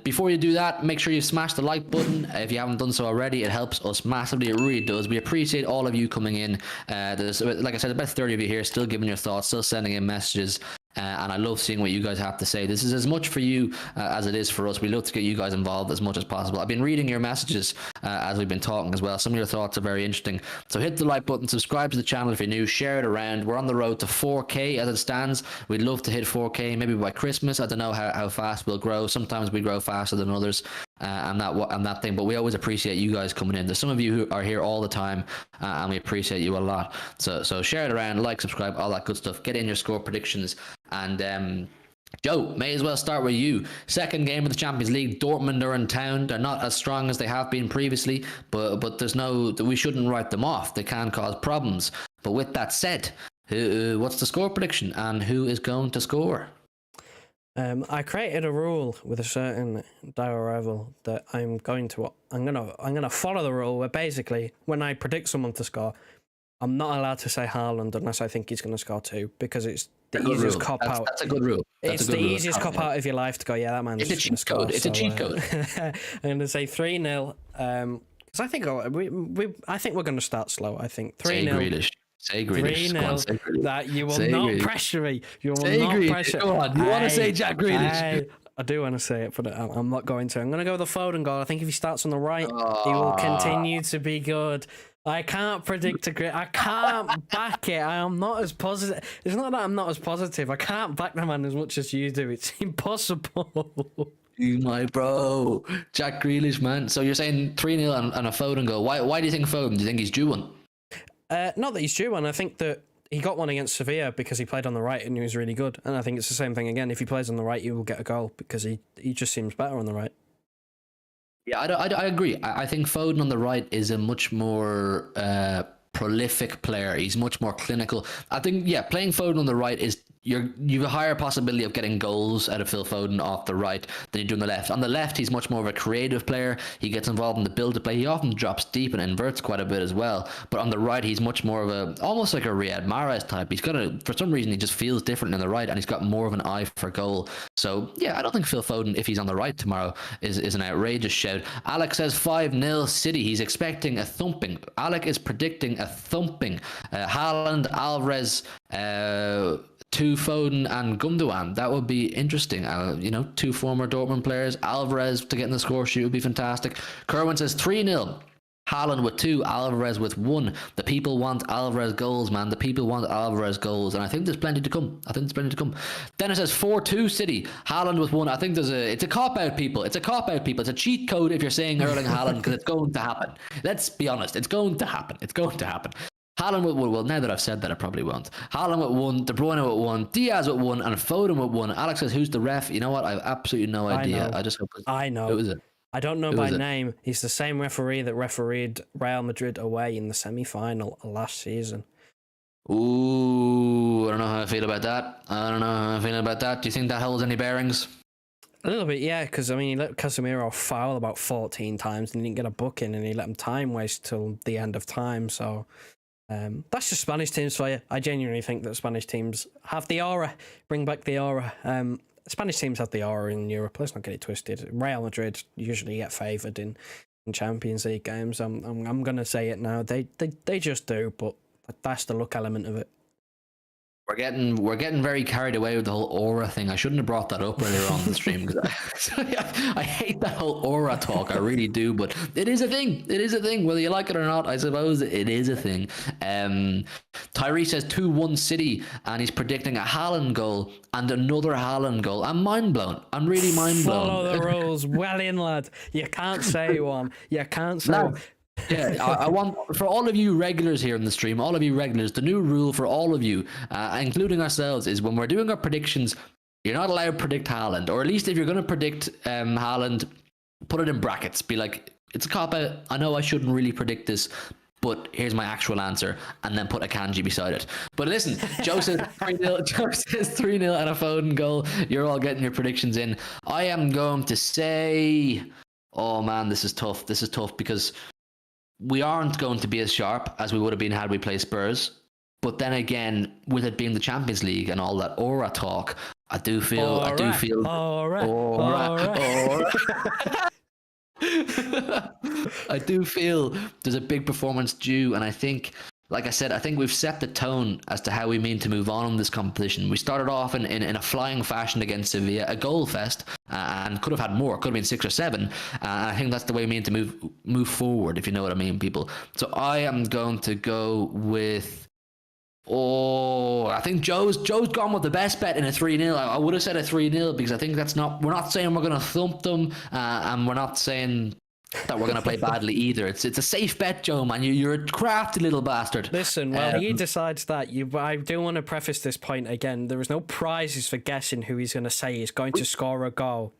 Before you do that, make sure you smash the like button if you haven't done so already. It helps us massively. It really does. We appreciate all of you coming in. There's, like I said, about 30 of you here, still giving your thoughts, still sending in messages. And I love seeing what you guys have to say. This is as much for you as it is for us. We love to get you guys involved as much as possible. I've been reading your messages as we've been talking as well. Some of your thoughts are very interesting. So hit the like button, subscribe to the channel if you're new, share it around. We're on the road to 4K as it stands. We'd love to hit 4K maybe by Christmas. I don't know how fast we'll grow. Sometimes we grow faster than others. And that thing, but we always appreciate you guys coming in. There's some of you who are here all the time, and we appreciate you a lot. So share it around, like, subscribe, all that good stuff. Get in your score predictions, and Joe, may as well start with you. Second game of the Champions League. Dortmund are in town. They're not as strong as they have been previously, but we shouldn't write them off. They can cause problems. But with that said, what's the score prediction, and who is going to score? I created a rule with a certain dire rival that I'm gonna follow the rule where basically when I predict someone to score, I'm not allowed to say Haaland unless I think he's going to score 2, because it's the easiest cop out. That's a good rule. It's the easiest cop out of your life to go, yeah, that man's It's a cheat code. It's a cheat code. I'm going to say 3-0. Because I think I think we're going to start slow. I think 3-0. Grealish. Say Grealish. 3-0. That you will not pressure me. You will not pressure. Go on. You want to say Jack Grealish? I do want to say it, but I'm not going to. I'm going to go with the Foden goal. I think if he starts on the right, he will continue to be good. I can't predict a great. I can't back it. I am not as positive. It's not that I'm not as positive. I can't back the man as much as you do. It's impossible. You my bro, Jack Grealish, man. So you're saying 3-0 and a Foden goal. Why do you think Foden? Do you think he's due one? Not that he's due one. I think that he got one against Sevilla because he played on the right and he was really good. And I think it's the same thing again. If he plays on the right, he will get a goal because he just seems better on the right. Yeah, I agree. I think Foden on the right is a much more prolific player. He's much more clinical. I think, playing Foden on the right is you have a higher possibility of getting goals out of Phil Foden off the right than you do on the left. On the left, he's much more of a creative player. He gets involved in the build to play. He often drops deep and inverts quite a bit as well. But on the right, he's much more of almost like a Riyad Mahrez type. He's got for some reason, he just feels different on the right, and he's got more of an eye for goal. So I don't think Phil Foden, if he's on the right tomorrow, is an outrageous shout. Alec says 5-0 City. He's expecting a thumping. Alec is predicting a thumping. Haaland, Alvarez, 2 Foden and Gundogan. That would be interesting. 2 former Dortmund players. Alvarez to get in the score sheet would be fantastic. Kerwin says 3-0. Haaland with 2, Alvarez with 1. The people want Alvarez goals, man. The people want Alvarez goals, and I think there's plenty to come. Then it says 4-2 City. Haaland with 1. I think it's a cop-out, people. It's a cheat code if you're saying Erling Haaland, because it's going to happen. Let's be honest. It's going to happen. Haaland with 1. Well, now that I've said that, I probably won't. Haaland with 1, De Bruyne with 1, Diaz with 1, and Foden with 1. Alex says, who's the ref? You know what? I have absolutely no idea. I just hope I know. Who is it? I don't know by name. He's the same referee that refereed Real Madrid away in the semi-final last season. Ooh, I don't know how I feel about that. Do you think that holds any bearings? A little bit, yeah, because, he let Casemiro foul about 14 times and he didn't get a booking, and he let him time waste till the end of time, so... that's just Spanish teams for you. I genuinely think that Spanish teams have the aura. Bring back the aura. Spanish teams have the aura in Europe. Let's not get it twisted. Real Madrid usually get favoured in Champions League games. I'm gonna say it now. They just do, but that's the luck element of it. We're getting very carried away with the whole aura thing. I shouldn't have brought that up earlier on the stream, because I hate that whole aura talk. I really do, but it is a thing. Whether you like it or not, I suppose it is a thing. Tyree says 2-1 City, and he's predicting a Haaland goal and another Haaland goal. I'm mind blown. I'm really mind blown. Follow the rules. Well in, lad. You can't say one. You can't say one. Yeah, I want, for all of you regulars here in the stream, all of you regulars, the new rule for all of you, including ourselves, is when we're doing our predictions, you're not allowed to predict Haaland, or at least if you're going to predict Haaland, put it in brackets. Be like, it's a cop-out. I know I shouldn't really predict this, but here's my actual answer, and then put a kanji beside it. But listen, Joe says 3-0, Joe says 3-0 and a Foden goal. You're all getting your predictions in. I am going to say, oh man, this is tough. This is tough because we aren't going to be as sharp as we would have been had we played Spurs. But then again, with it being the Champions League and all that aura talk, I do feel. All right. I do feel there's a big performance due, and I think, like I said, I think we've set the tone as to how we mean to move on in this competition. We started off in a flying fashion against Sevilla, a goal fest, and could have had more, could have been 6 or 7. I think that's the way we mean to move forward, if you know what I mean, people. So I am going to go with. Oh, I think Joe's gone with the best bet in a 3-0. I would have said a 3-0 because I think we're not saying we're going to thump them, and we're not saying that we're going to play badly either. It's a safe bet, Joe, man. You're a crafty little bastard. Listen, well, he decides that. I do want to preface this point again. There is no prizes for guessing who he's going to say is going to score a goal.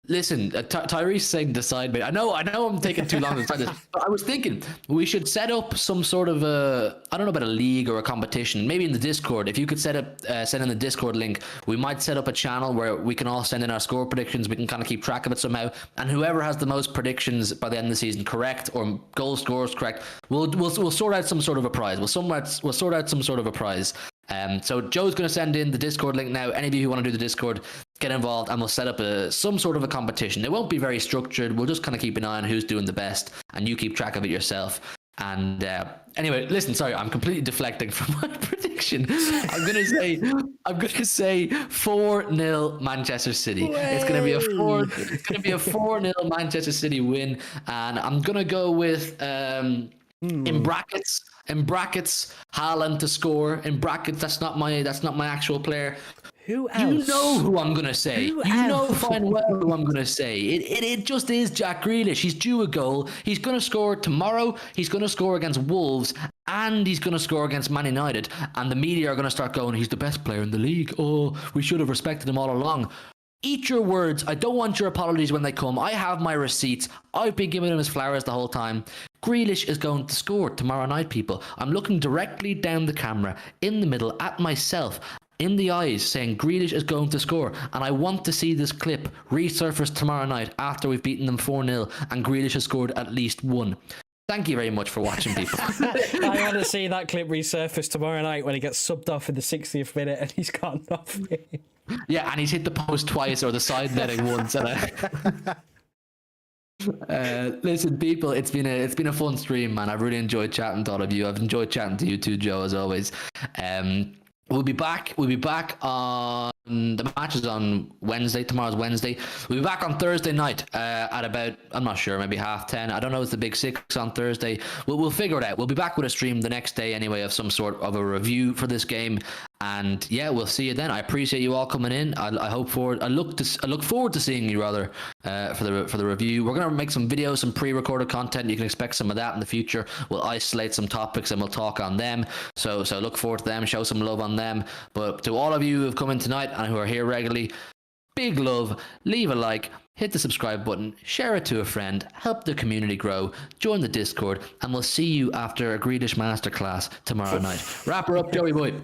Listen, Tyrese saying decide me. I know I'm taking too long to decide this, but I was thinking we should set up some sort of I don't know about a league or a competition, maybe in the Discord. If you could send in the Discord link, we might set up a channel where we can all send in our score predictions. We can kind of keep track of it somehow, and whoever has the most predictions by the end of the season correct, or goal scores correct, we'll sort out some sort of a prize. We'll sort out some sort of a prize. So Joe's going to send in the Discord link now. Any of you who want to do the Discord, get involved, and we'll set up some sort of a competition. It won't be very structured. We'll just kind of keep an eye on who's doing the best, and you keep track of it yourself. And anyway, listen, sorry, I'm completely deflecting from my prediction. I'm gonna say 4-0 Manchester City. It's gonna be a 4-0 Manchester City win, and I'm gonna go with in brackets, Haaland to score. In brackets, that's not my actual player. Who else? You know who I'm going to say. You know fine well who I'm going to say. It just is Jack Grealish. He's due a goal. He's going to score tomorrow. He's going to score against Wolves, and he's going to score against Man United. And the media are going to start going, he's the best player in the league. Oh, we should have respected him all along. Eat your words. I don't want your apologies when they come. I have my receipts. I've been giving him his flowers the whole time. Grealish is going to score tomorrow night, people. I'm looking directly down the camera, in the middle, at myself, in the eyes, saying Grealish is going to score. And I want to see this clip resurface tomorrow night after we've beaten them 4-0 and Grealish has scored at least 1. Thank you very much for watching, people. I want to see that clip resurface tomorrow night when he gets subbed off in the 60th minute and he's got nothing. Yeah, and he's hit the post twice or the side netting once. Listen, people, it's been a fun stream, man. I've really enjoyed chatting to all of you. I've enjoyed chatting to you too, Joe, as always. We'll be back on the match is on Wednesday. Tomorrow's Wednesday. We'll be back on Thursday night at about, I'm not sure, maybe 10:30. I don't know. It's the Big 6 on Thursday. We'll figure it out. We'll be back with a stream the next day anyway of some sort of a review for this game. And yeah, we'll see you then. I appreciate you all coming in. I look forward to seeing you rather for the review. We're gonna make some videos, some pre-recorded content. You can expect some of that in the future. We'll isolate some topics and we'll talk on them. So look forward to them. Show some love on them. But to all of you who have come in tonight and who are here regularly, big love. Leave a like. Hit the subscribe button. Share it to a friend. Help the community grow. Join the Discord, and we'll see you after a Grealish masterclass tomorrow night. Wrap her up, Joey boy.